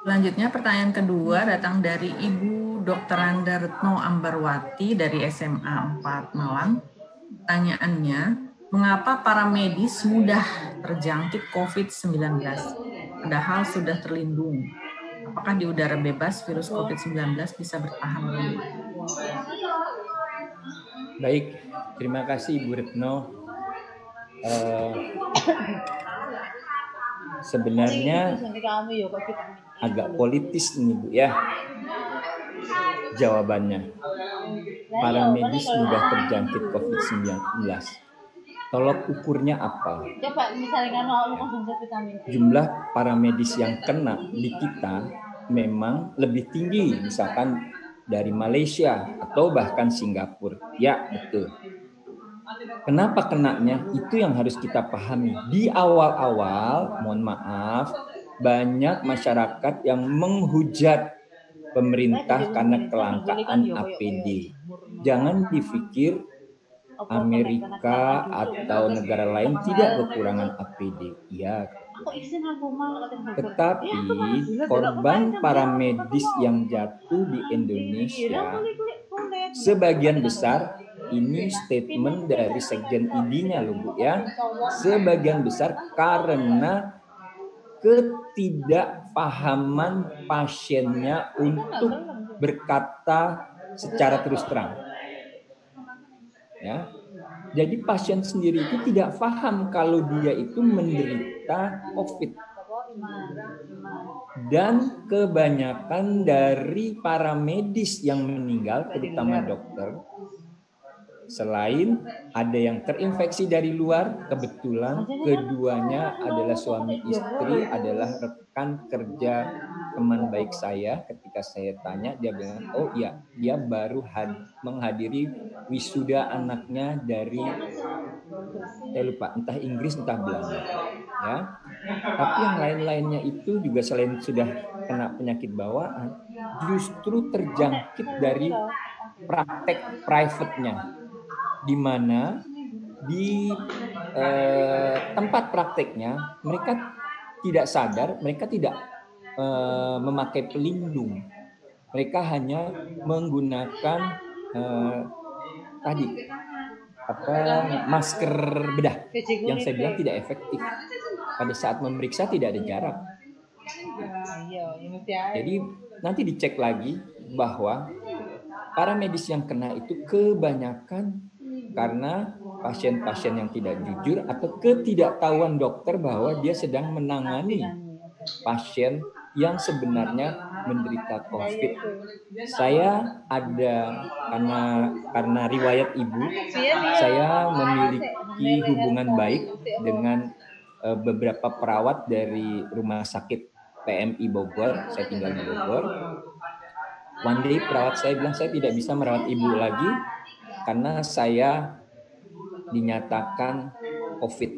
Selanjutnya pertanyaan kedua datang dari Ibu Dr. Anda Retno Ambarwati dari SMA 4 Malang. Pertanyaannya, mengapa para medis mudah terjangkit COVID-19 padahal sudah terlindung? Apakah di udara bebas virus COVID-19 bisa bertahan lama? Baik, terima kasih Bu Retno. Sebenarnya agak politis nih Bu ya jawabannya. Para medis mudah terjangkit COVID-19. Tolok ukurnya apa? Jumlah para medis yang kena di kita memang lebih tinggi, misalkan dari Malaysia atau bahkan Singapura. Ya, betul. Kenapa kenanya? Itu yang harus kita pahami. Di awal-awal, mohon maaf, banyak masyarakat yang menghujat pemerintah karena kelangkaan APD. Jangan dipikir Amerika atau negara lain tidak kekurangan APD. Ya. Tetapi korban para medis yang jatuh di Indonesia sebagian besar, ini statement dari Sekjen ID-nya loh Bu ya. Sebagian besar karena ketidakpahaman pasiennya untuk berkata secara terus terang. Ya. Jadi pasien sendiri itu tidak paham kalau dia itu menderita COVID. Dan kebanyakan dari para medis yang meninggal, terutama dokter, selain ada yang terinfeksi dari luar, kebetulan keduanya adalah suami istri, adalah rekan kerja teman baik saya. Ketika saya tanya, dia bilang, oh iya, dia baru menghadiri wisuda anaknya dari, saya lupa, entah Inggris, entah Belanda. Ya. Tapi yang lain-lainnya itu juga selain sudah kena penyakit bawaan, justru terjangkit dari praktek private-nya. Di mana di tempat prakteknya mereka tidak sadar, mereka tidak memakai pelindung. Mereka hanya menggunakan masker bedah yang saya bilang tidak efektif. Pada saat memeriksa tidak ada jarak. Jadi nanti dicek lagi bahwa para medis yang kena itu kebanyakan karena pasien-pasien yang tidak jujur atau ketidaktahuan dokter bahwa dia sedang menangani pasien yang sebenarnya menderita COVID. Saya ada karena riwayat ibu, saya memiliki hubungan baik dengan beberapa perawat dari rumah sakit PMI Bogor. Saya tinggal di Bogor. One day perawat saya bilang saya tidak bisa merawat ibu lagi karena saya dinyatakan COVID.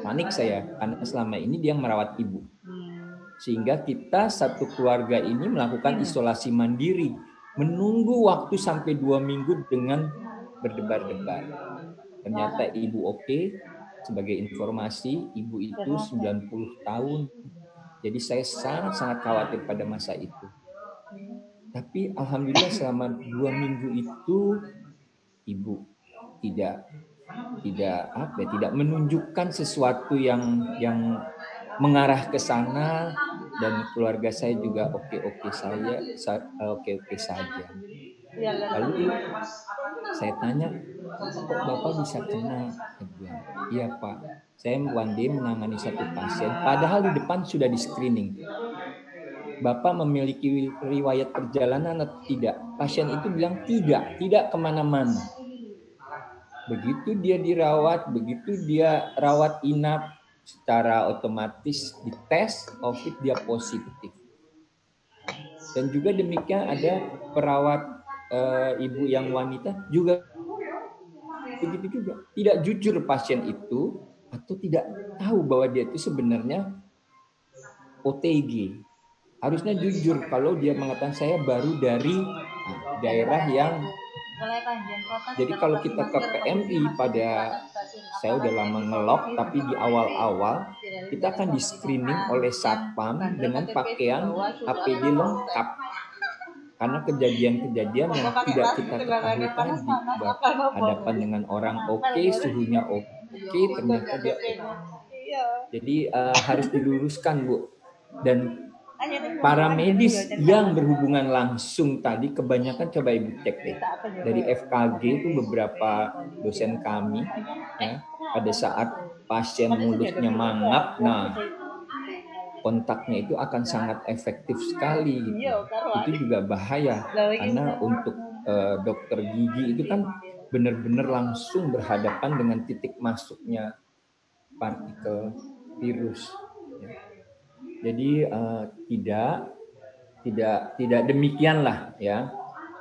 panik saya karena selama ini dia merawat ibu. Sehingga kita satu keluarga ini melakukan isolasi mandiri, menunggu waktu sampai 2 minggu dengan berdebar-debar. Ternyata ibu oke. Sebagai informasi, ibu itu 90 tahun. Jadi saya sangat-sangat khawatir pada masa itu. Tapi alhamdulillah selama 2 minggu itu ibu tidak menunjukkan sesuatu yang mengarah ke sana, dan keluarga saya juga oke-oke saja. Lalu saya tanya, kok Bapak bisa kena? Iya Pak, saya one day menangani satu pasien, padahal di depan sudah di screening. Bapak memiliki riwayat perjalanan atau tidak? Pasien itu bilang tidak kemana-mana. Begitu dia dirawat, begitu dia rawat inap, secara otomatis dites COVID dia positif. Dan juga demikian ada perawat ibu yang wanita juga begitu juga. Tidak jujur pasien itu atau tidak tahu bahwa dia itu sebenarnya OTG. Harusnya jujur kalau dia mengatakan saya baru dari daerah yang. Jadi kalau kita ke PMI saya udah lama ngelok, tapi di awal-awal kita akan di screening oleh satpam dengan pakaian APD lengkap. Karena kejadian-kejadian yang tidak kita ketahui tadi, berhadapan dengan orang oke, suhunya oke, ternyata dia Jadi harus diluruskan, Bu. Dan para medis yang berhubungan langsung tadi, kebanyakan coba Ibu cek deh. Dari FKG itu beberapa dosen kami, ya, pada saat pasien mulutnya mangap, nah kontaknya itu akan sangat efektif sekali. Gitu. Itu juga bahaya, karena untuk dokter gigi itu kan benar-benar langsung berhadapan dengan titik masuknya partikel virus. Ya. Jadi tidak demikianlah ya.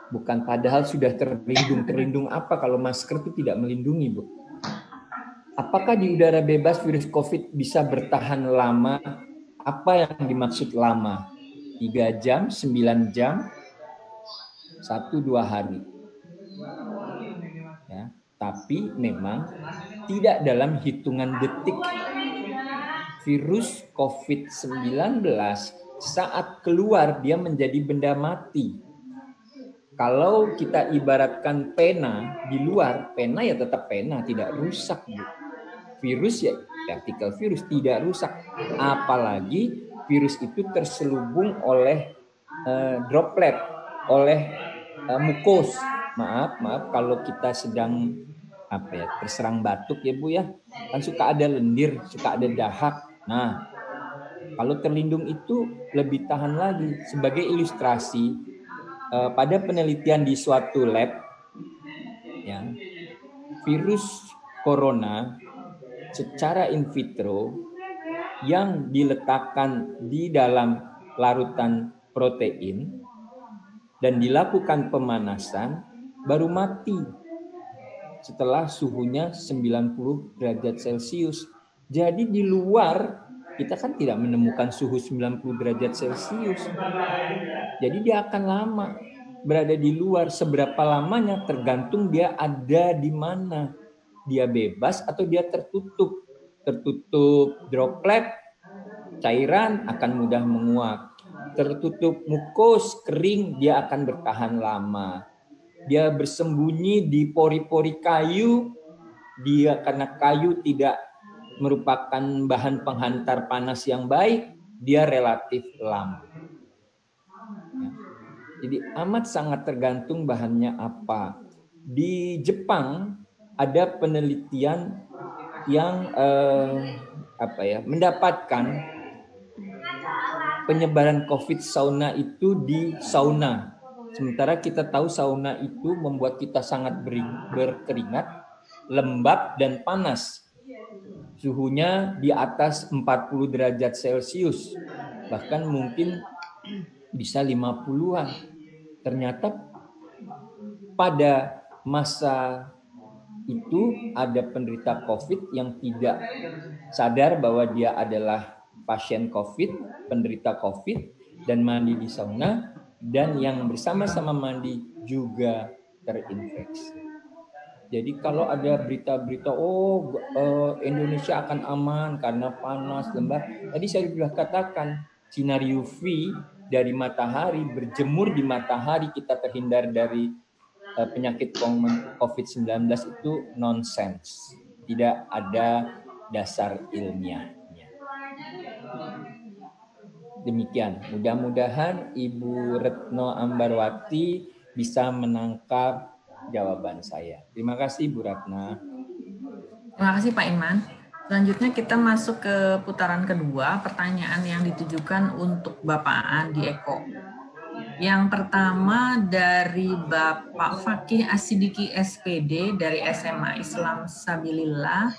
Bukan, padahal sudah terlindung apa kalau masker itu tidak melindungi, Bu. Apakah di udara bebas virus COVID bisa bertahan lama? Apa yang dimaksud lama? 3 jam, 9 jam, 1-2 hari. Ya, tapi memang tidak dalam hitungan detik. Virus COVID-19 saat keluar dia menjadi benda mati. Kalau kita ibaratkan pena di luar, pena ya tetap pena, tidak rusak. Virus ya partikel virus tidak rusak. Apalagi virus itu terselubung oleh droplet, oleh mukos. Maaf kalau kita sedang terserang batuk ya Bu ya. Kan suka ada lendir, suka ada dahak. Nah, kalau terlindung itu lebih tahan lagi. Sebagai ilustrasi, pada penelitian di suatu lab, ya, virus corona secara in vitro yang diletakkan di dalam larutan protein dan dilakukan pemanasan baru mati setelah suhunya 90 derajat Celcius. Jadi di luar kita kan tidak menemukan suhu 90 derajat Celcius. Jadi dia akan lama berada di luar. Seberapa lamanya tergantung dia ada di mana. Dia bebas atau dia tertutup. Tertutup droplet, cairan akan mudah menguap. Tertutup mukus, kering, dia akan bertahan lama. Dia bersembunyi di pori-pori kayu, dia karena kayu tidak merupakan bahan penghantar panas yang baik, dia relatif lama. Ya. Jadi amat sangat tergantung bahannya apa. Di Jepang ada penelitian yang mendapatkan penyebaran COVID sauna itu di sauna. Sementara kita tahu sauna itu membuat kita sangat berkeringat, lembab dan panas. Suhunya di atas 40 derajat Celcius. Bahkan mungkin bisa 50-an. Ternyata pada masa itu ada penderita COVID yang tidak sadar bahwa dia adalah pasien COVID, penderita COVID, dan mandi di sauna, dan yang bersama-sama mandi juga terinfeksi. Jadi kalau ada berita-berita, Indonesia akan aman karena panas, lembab. Tadi saya sudah katakan, sinar UV dari matahari, berjemur di matahari, kita terhindar dari penyakit COVID-19 itu nonsens. Tidak ada dasar ilmiahnya. Demikian, mudah-mudahan Ibu Retno Ambarwati bisa menangkap jawaban saya. Terima kasih Bu Ratna. Terima kasih Pak Iman. Selanjutnya kita masuk ke putaran kedua, pertanyaan yang ditujukan untuk Bapak Andi Eko. Yang pertama dari Bapak Fakih Asidiki SPD dari SMA Islam Sabilillah.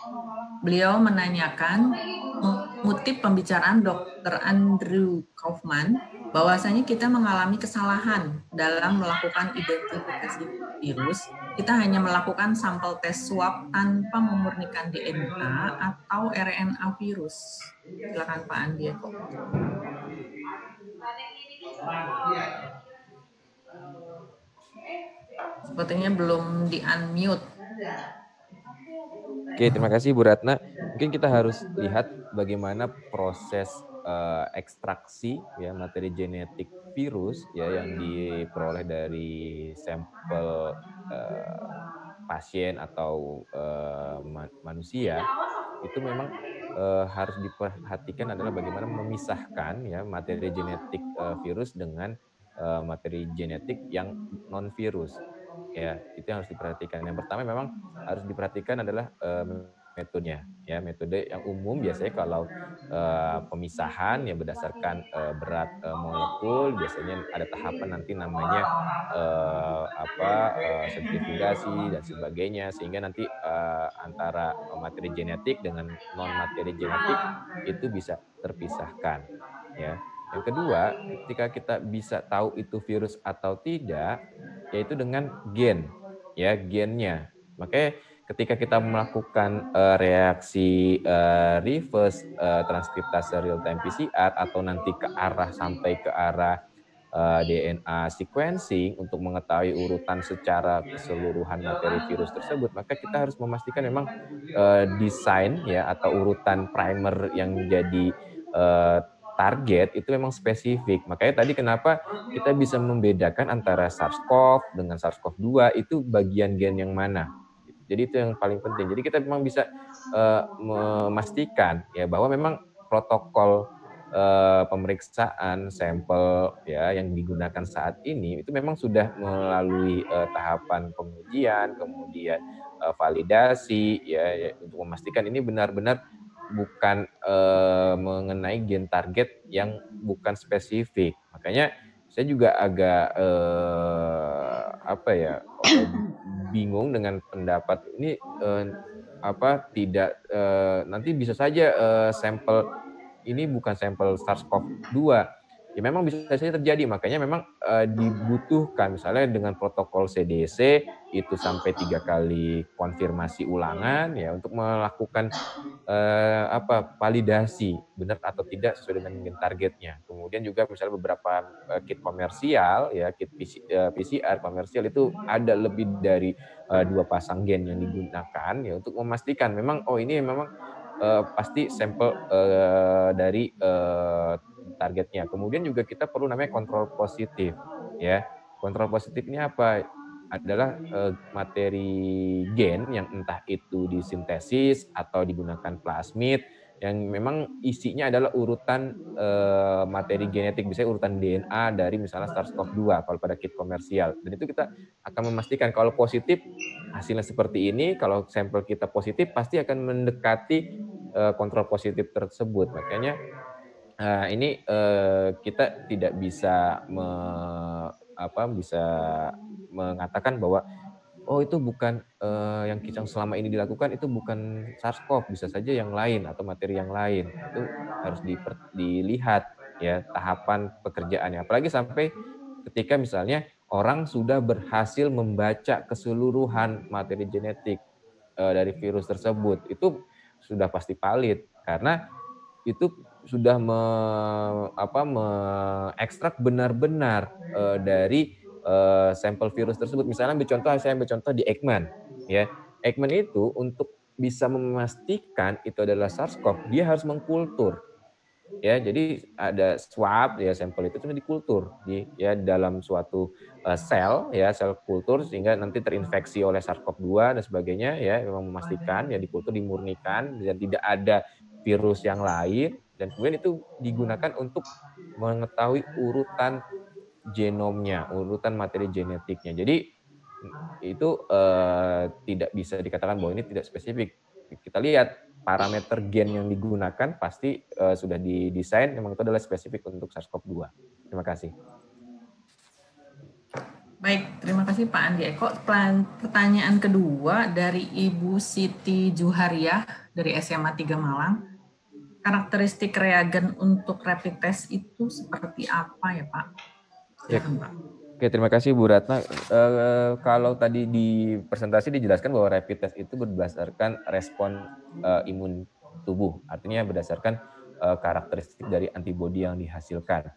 Beliau menanyakan, mengutip pembicaraan Dr. Andrew Kaufman, bahwasanya kita mengalami kesalahan dalam melakukan identifikasi virus. Kita hanya melakukan sampel tes swab tanpa memurnikan DNA atau RNA virus. Silakan Pak Andi Eko. Sepertinya belum di-unmute. Oke, terima kasih Bu Ratna. Mungkin kita harus lihat bagaimana proses ekstraksi ya materi genetik virus ya yang diperoleh dari sampel pasien atau manusia. Itu memang harus diperhatikan adalah bagaimana memisahkan ya materi genetik virus dengan materi genetik yang non virus. Ya, itu yang harus diperhatikan. Yang pertama memang harus diperhatikan adalah metodenya. Ya, metode yang umum biasanya kalau pemisahan yang berdasarkan berat molekul, biasanya ada tahapan nanti namanya sentrifugasi dan sebagainya, sehingga nanti antara materi genetik dengan non materi genetik itu bisa terpisahkan. Ya. Yang kedua, ketika kita bisa tahu itu virus atau tidak, yaitu dengan gen, ya gennya. Makanya ketika kita melakukan reaksi reverse transkriptase real time PCR atau nanti sampai ke arah DNA sequencing untuk mengetahui urutan secara keseluruhan materi virus tersebut, maka kita harus memastikan memang desain ya atau urutan primer yang jadi target itu memang spesifik. Makanya tadi kenapa kita bisa membedakan antara SARS-CoV dengan SARS-CoV-2 itu bagian gen yang mana. Jadi itu yang paling penting. Jadi kita memang bisa memastikan ya bahwa memang protokol pemeriksaan sampel ya yang digunakan saat ini itu memang sudah melalui tahapan pengujian, kemudian validasi ya untuk memastikan ini benar-benar bukan mengenai gen target yang bukan spesifik. Makanya saya juga agak bingung dengan pendapat ini nanti bisa saja sampel ini bukan sampel SARS-CoV-2. Ya memang bisa saja terjadi, makanya memang dibutuhkan misalnya dengan protokol CDC itu sampai 3 kali konfirmasi ulangan ya untuk melakukan validasi benar atau tidak sesuai dengan gen targetnya. Kemudian juga misalnya beberapa kit komersial ya kit PCR komersial itu ada lebih dari 2 pasang gen yang digunakan ya untuk memastikan memang ini memang pasti sampel dari targetnya. Kemudian juga kita perlu namanya kontrol positif ya. Kontrol positif ini apa? Adalah materi gen yang entah itu disintesis atau digunakan plasmid yang memang isinya adalah urutan materi genetik, misalnya urutan DNA dari misalnya SARS-CoV-2 kalau pada kit komersial. Dan itu kita akan memastikan kalau positif hasilnya seperti ini, kalau sampel kita positif pasti akan mendekati kontrol positif tersebut. Makanya ini kita tidak bisa bisa mengatakan bahwa itu bukan yang selama ini dilakukan itu bukan SARS-CoV, bisa saja yang lain atau materi yang lain. Itu harus dilihat ya tahapan pekerjaannya. Apalagi sampai ketika misalnya orang sudah berhasil membaca keseluruhan materi genetik. dari virus tersebut itu sudah pasti valid karena itu sudah mengekstrak benar-benar dari sampel virus tersebut. Misalnya saya ambil contoh di Eggman, ya. Eggman itu untuk bisa memastikan itu adalah SARS-CoV, dia harus mengkultur. Ya, jadi ada swab ya, sampel itu cuma dikultur di dalam suatu sel kultur sehingga nanti terinfeksi oleh SARS-CoV-2 dan sebagainya ya, memang memastikan ya dikultur, dimurnikan dan tidak ada virus yang lain dan kemudian itu digunakan untuk mengetahui urutan genomnya, urutan materi genetiknya. Jadi itu tidak bisa dikatakan bahwa ini tidak spesifik. Kita lihat parameter gen yang digunakan pasti sudah didesain memang itu adalah spesifik untuk SARS-CoV-2. Terima kasih. Baik, terima kasih Pak Andi Eko. Pertanyaan kedua dari Ibu Siti Juhariah dari SMA 3 Malang. Karakteristik reagen untuk rapid test itu seperti apa ya Pak? Silakan Pak. Oke, terima kasih Bu Ratna. Kalau tadi di presentasi dijelaskan bahwa rapid test itu berdasarkan respon imun tubuh, artinya berdasarkan karakteristik dari antibodi yang dihasilkan.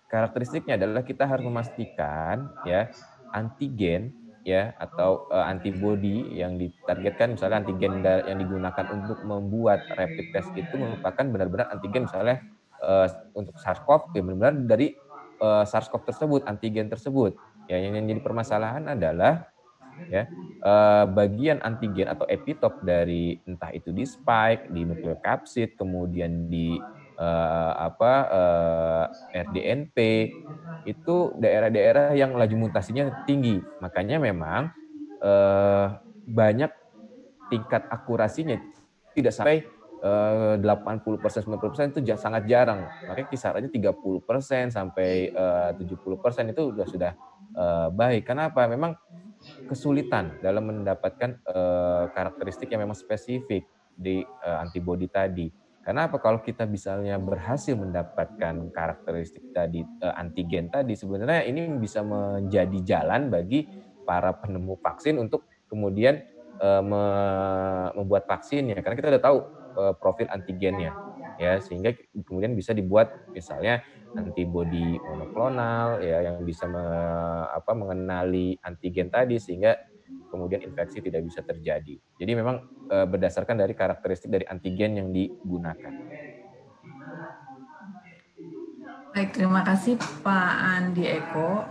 Karakteristiknya adalah kita harus memastikan ya antigen ya atau antibodi yang ditargetkan, misalnya antigen yang digunakan untuk membuat rapid test itu merupakan benar-benar antigen, misalnya untuk SARS-CoV ya benar-benar dari SARS-CoV tersebut, antigen tersebut. Ya, yang jadi permasalahan adalah ya bagian antigen atau epitop dari entah itu di spike, di nukleokapsid, kemudian di RDNP, itu daerah-daerah yang laju mutasinya tinggi. Makanya memang banyak tingkat akurasinya tidak sampai 80%, 90% itu sangat jarang. Makanya kisarannya 30% sampai 70% itu sudah baik. Kenapa? Memang kesulitan dalam mendapatkan karakteristik yang memang spesifik di antibodi tadi. Karena apa? Kalau kita misalnya berhasil mendapatkan karakteristik tadi, antigen tadi, sebenarnya ini bisa menjadi jalan bagi para penemu vaksin untuk kemudian membuat vaksinnya. Karena kita udah tahu profil antigennya, ya, sehingga kemudian bisa dibuat misalnya antibodi monoklonal, ya, yang bisa mengenali antigen tadi sehingga kemudian infeksi tidak bisa terjadi. Jadi memang berdasarkan dari karakteristik dari antigen yang digunakan. Baik, terima kasih Pak Andi Eko.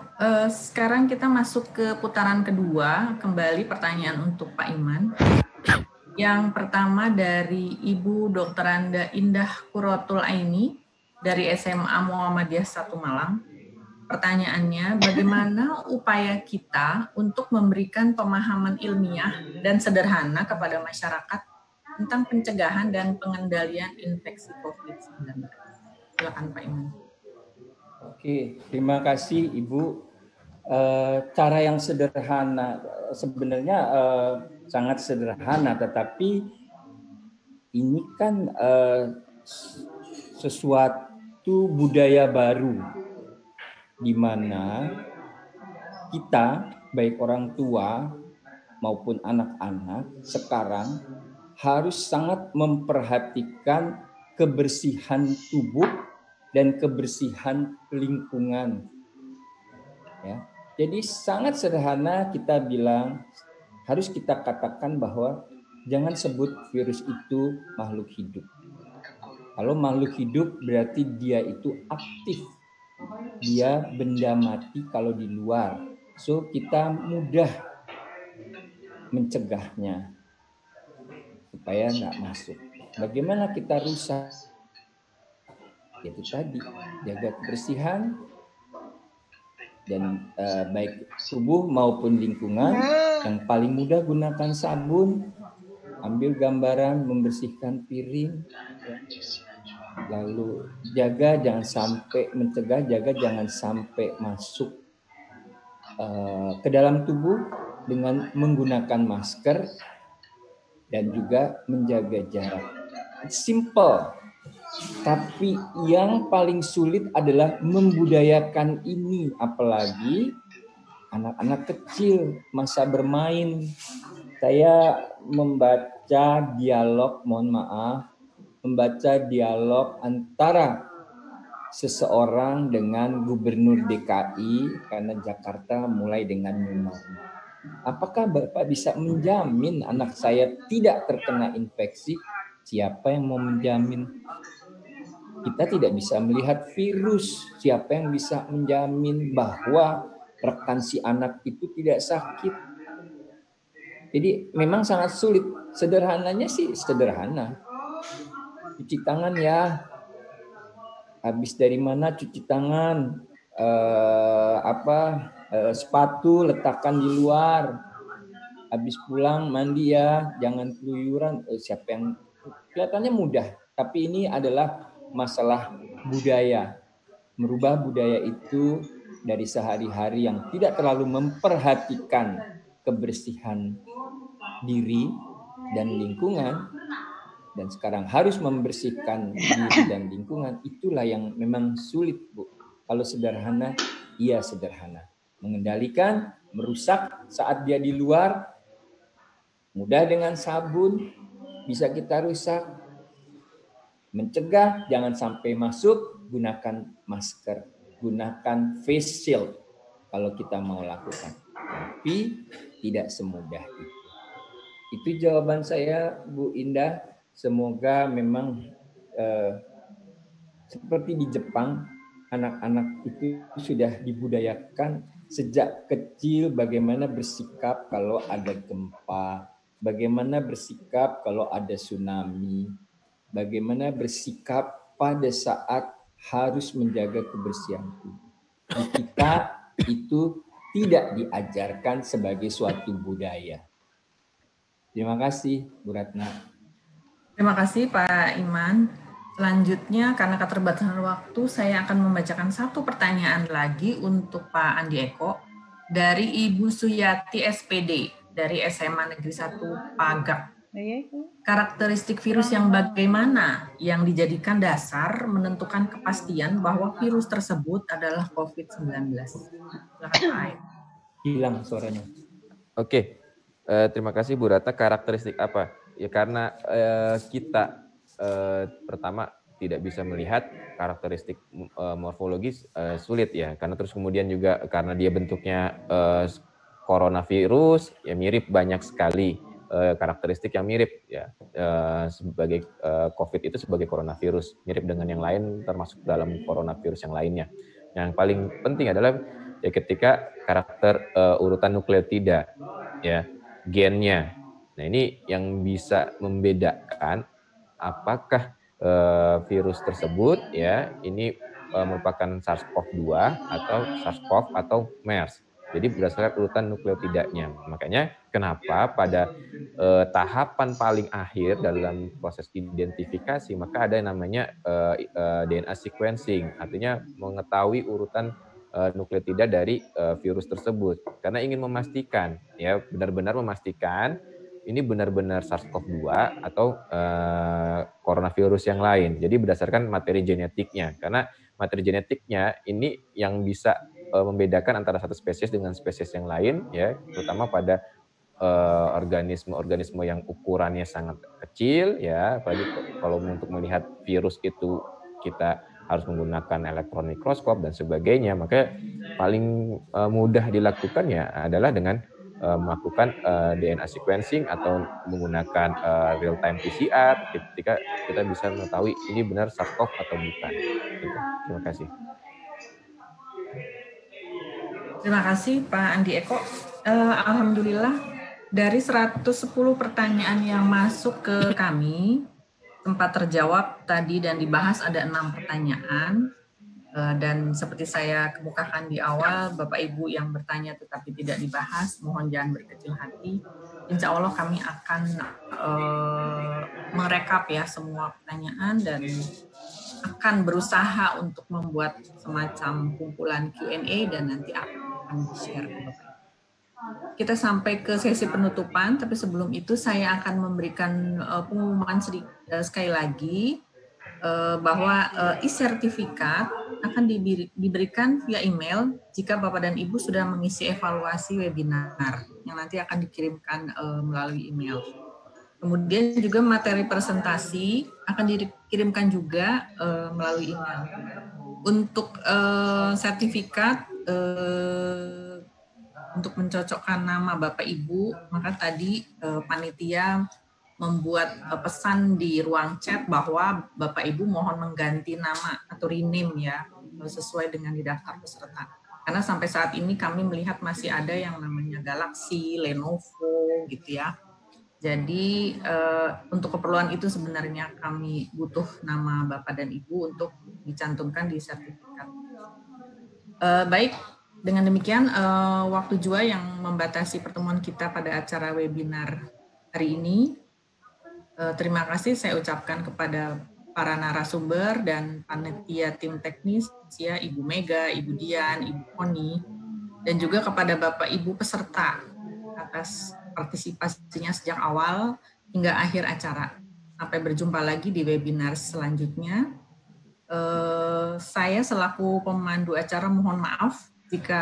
Sekarang kita masuk ke putaran kedua, kembali pertanyaan untuk Pak Iman. Yang pertama dari Ibu Dr. Anda Indah Kurotul Aini dari SMA Muhammadiyah 1 Malang. Pertanyaannya, bagaimana upaya kita untuk memberikan pemahaman ilmiah dan sederhana kepada masyarakat tentang pencegahan dan pengendalian infeksi COVID-19? Silakan Pak Iman. Oke, terima kasih Ibu. Cara yang sederhana sebenarnya sangat sederhana, tetapi ini kan sesuatu budaya baru di mana kita, baik orang tua maupun anak-anak sekarang harus sangat memperhatikan kebersihan tubuh dan kebersihan lingkungan. Ya. Jadi sangat sederhana kita bilang, harus kita katakan bahwa jangan sebut virus itu makhluk hidup. Kalau makhluk hidup berarti dia itu aktif. Dia benda mati kalau di luar. So kita mudah mencegahnya supaya nggak masuk. Bagaimana kita rusak? Itu tadi, jaga kebersihan dan baik tubuh maupun lingkungan. Yang paling mudah gunakan sabun, ambil gambaran membersihkan piring, lalu jaga jangan sampai mencegah, jaga jangan sampai masuk ke dalam tubuh dengan menggunakan masker dan juga menjaga jarak. Simple. Tapi yang paling sulit adalah membudayakan ini, apalagi anak-anak kecil masa bermain Saya membaca dialog, mohon maaf, membaca dialog antara seseorang dengan Gubernur DKI karena Jakarta mulai dengan new normal. Apakah Bapak bisa menjamin anak saya tidak terkena infeksi? Siapa yang mau menjamin? Kita tidak bisa melihat virus. Siapa yang bisa menjamin bahwa rekan si anak itu tidak sakit? Jadi memang sangat sulit. Sederhananya sih sederhana. Cuci tangan ya. Habis dari mana cuci tangan? Sepatu letakkan di luar. Habis pulang mandi ya, jangan keluyuran. Siapa yang kelihatannya mudah, tapi ini adalah masalah budaya. Merubah budaya itu dari sehari-hari yang tidak terlalu memperhatikan kebersihan diri dan lingkungan, dan sekarang harus membersihkan diri dan lingkungan, itulah yang memang sulit, Bu. Kalau sederhana, iya sederhana. Mengendalikan, merusak saat dia di luar, mudah dengan sabun, bisa kita rusak. Mencegah, jangan sampai masuk, gunakan masker, gunakan face shield kalau kita mau lakukan. Tapi tidak semudah itu. Itu jawaban saya, Bu Indah. Semoga memang seperti di Jepang, anak-anak itu sudah dibudayakan sejak kecil bagaimana bersikap kalau ada gempa, bagaimana bersikap kalau ada tsunami, bagaimana bersikap pada saat harus menjaga kebersihan tubuh. Di kita itu tidak diajarkan sebagai suatu budaya. Terima kasih, Bu Ratna. Terima kasih, Pak Iman. Selanjutnya, karena keterbatasan waktu, saya akan membacakan satu pertanyaan lagi untuk Pak Andi Eko dari Ibu Suyati SPD dari SMA Negeri 1 Pagak. Karakteristik virus yang bagaimana yang dijadikan dasar menentukan kepastian bahwa virus tersebut adalah COVID-19? Silakan Pak. Hilang suaranya. Oke. Terima kasih Bu Ratna. Karakteristik apa? Ya karena kita pertama tidak bisa melihat karakteristik morfologis sulit ya. Karena terus kemudian juga karena dia bentuknya coronavirus ya mirip banyak sekali karakteristik yang mirip ya sebagai COVID itu sebagai coronavirus mirip dengan yang lain termasuk dalam coronavirus yang lainnya. Yang paling penting adalah ya ketika karakter urutan nukleotida ya gennya. Nah ini yang bisa membedakan apakah virus tersebut ya ini merupakan SARS-CoV-2 atau SARS-CoV atau MERS. Jadi berdasarkan urutan nukleotidanya. Makanya kenapa pada tahapan paling akhir dalam proses identifikasi maka ada yang namanya DNA sequencing, artinya mengetahui urutan nukleotida dari virus tersebut karena ingin memastikan ya benar-benar memastikan ini benar-benar SARS-CoV-2 atau coronavirus yang lain. Jadi berdasarkan materi genetiknya karena materi genetiknya ini yang bisa membedakan antara satu spesies dengan spesies yang lain ya terutama pada organisme-organisme yang ukurannya sangat kecil ya apalagi kalau untuk melihat virus itu kita harus menggunakan elektron mikroskop dan sebagainya, maka paling mudah dilakukan ya adalah dengan melakukan DNA sequencing atau menggunakan real time PCR ketika kita bisa mengetahui ini benar SARS-CoV atau bukan. Gitu. Terima kasih. Terima kasih Pak Andi Eko. Alhamdulillah dari 110 pertanyaan yang masuk ke kami, sempat terjawab tadi dan dibahas ada 6 pertanyaan. Dan seperti saya kemukakan di awal, Bapak Ibu yang bertanya tetapi tidak dibahas, mohon jangan berkecil hati. Insya Allah kami akan merekap ya semua pertanyaan dan akan berusaha untuk membuat semacam kumpulan Q&A dan nanti akan di-share ke Bapak Ibu. Kita sampai ke sesi penutupan, tapi sebelum itu saya akan memberikan pengumuman sekali lagi. bahwa e-sertifikat akan diberikan via email jika Bapak dan Ibu sudah mengisi evaluasi webinar yang nanti akan dikirimkan melalui email. Kemudian juga materi presentasi akan dikirimkan juga melalui email. Untuk sertifikat, untuk mencocokkan nama Bapak Ibu, maka tadi panitia membuat pesan di ruang chat bahwa Bapak Ibu mohon mengganti nama atau rename ya, sesuai dengan di daftar peserta. Karena sampai saat ini kami melihat masih ada yang namanya Galaxy, Lenovo gitu ya. Jadi untuk keperluan itu sebenarnya kami butuh nama Bapak dan Ibu untuk dicantumkan di sertifikat. Baik, dengan demikian waktu juga yang membatasi pertemuan kita pada acara webinar hari ini. Terima kasih saya ucapkan kepada para narasumber dan panitia tim teknis ya, Ibu Mega, Ibu Dian, Ibu Koni, dan juga kepada Bapak Ibu peserta atas partisipasinya sejak awal hingga akhir acara. Sampai berjumpa lagi di webinar selanjutnya. Saya selaku pemandu acara mohon maaf jika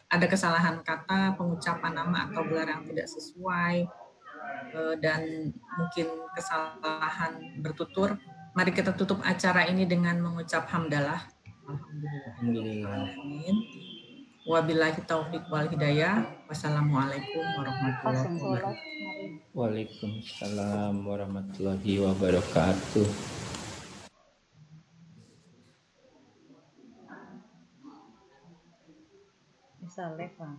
ada kesalahan kata, pengucapan nama atau gelar yang tidak sesuai, dan mungkin kesalahan bertutur. Mari kita tutup acara ini dengan mengucap hamdalah. Alhamdulillah. Amin. Wabillahi taufiq wal hidayah. Wassalamualaikum warahmatullahi wabarakatuh. Waalaikumsalam warahmatullahi wabarakatuh. Bisa Pak.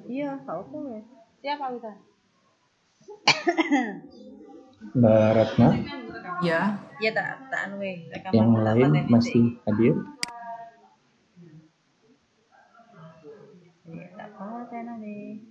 Iya, tahu ya. Siapa kita? Mbak Ratna? Ya. Iya tak anu rekaman. Yang lain masih hadir? Iya, tak apa-apa nanti.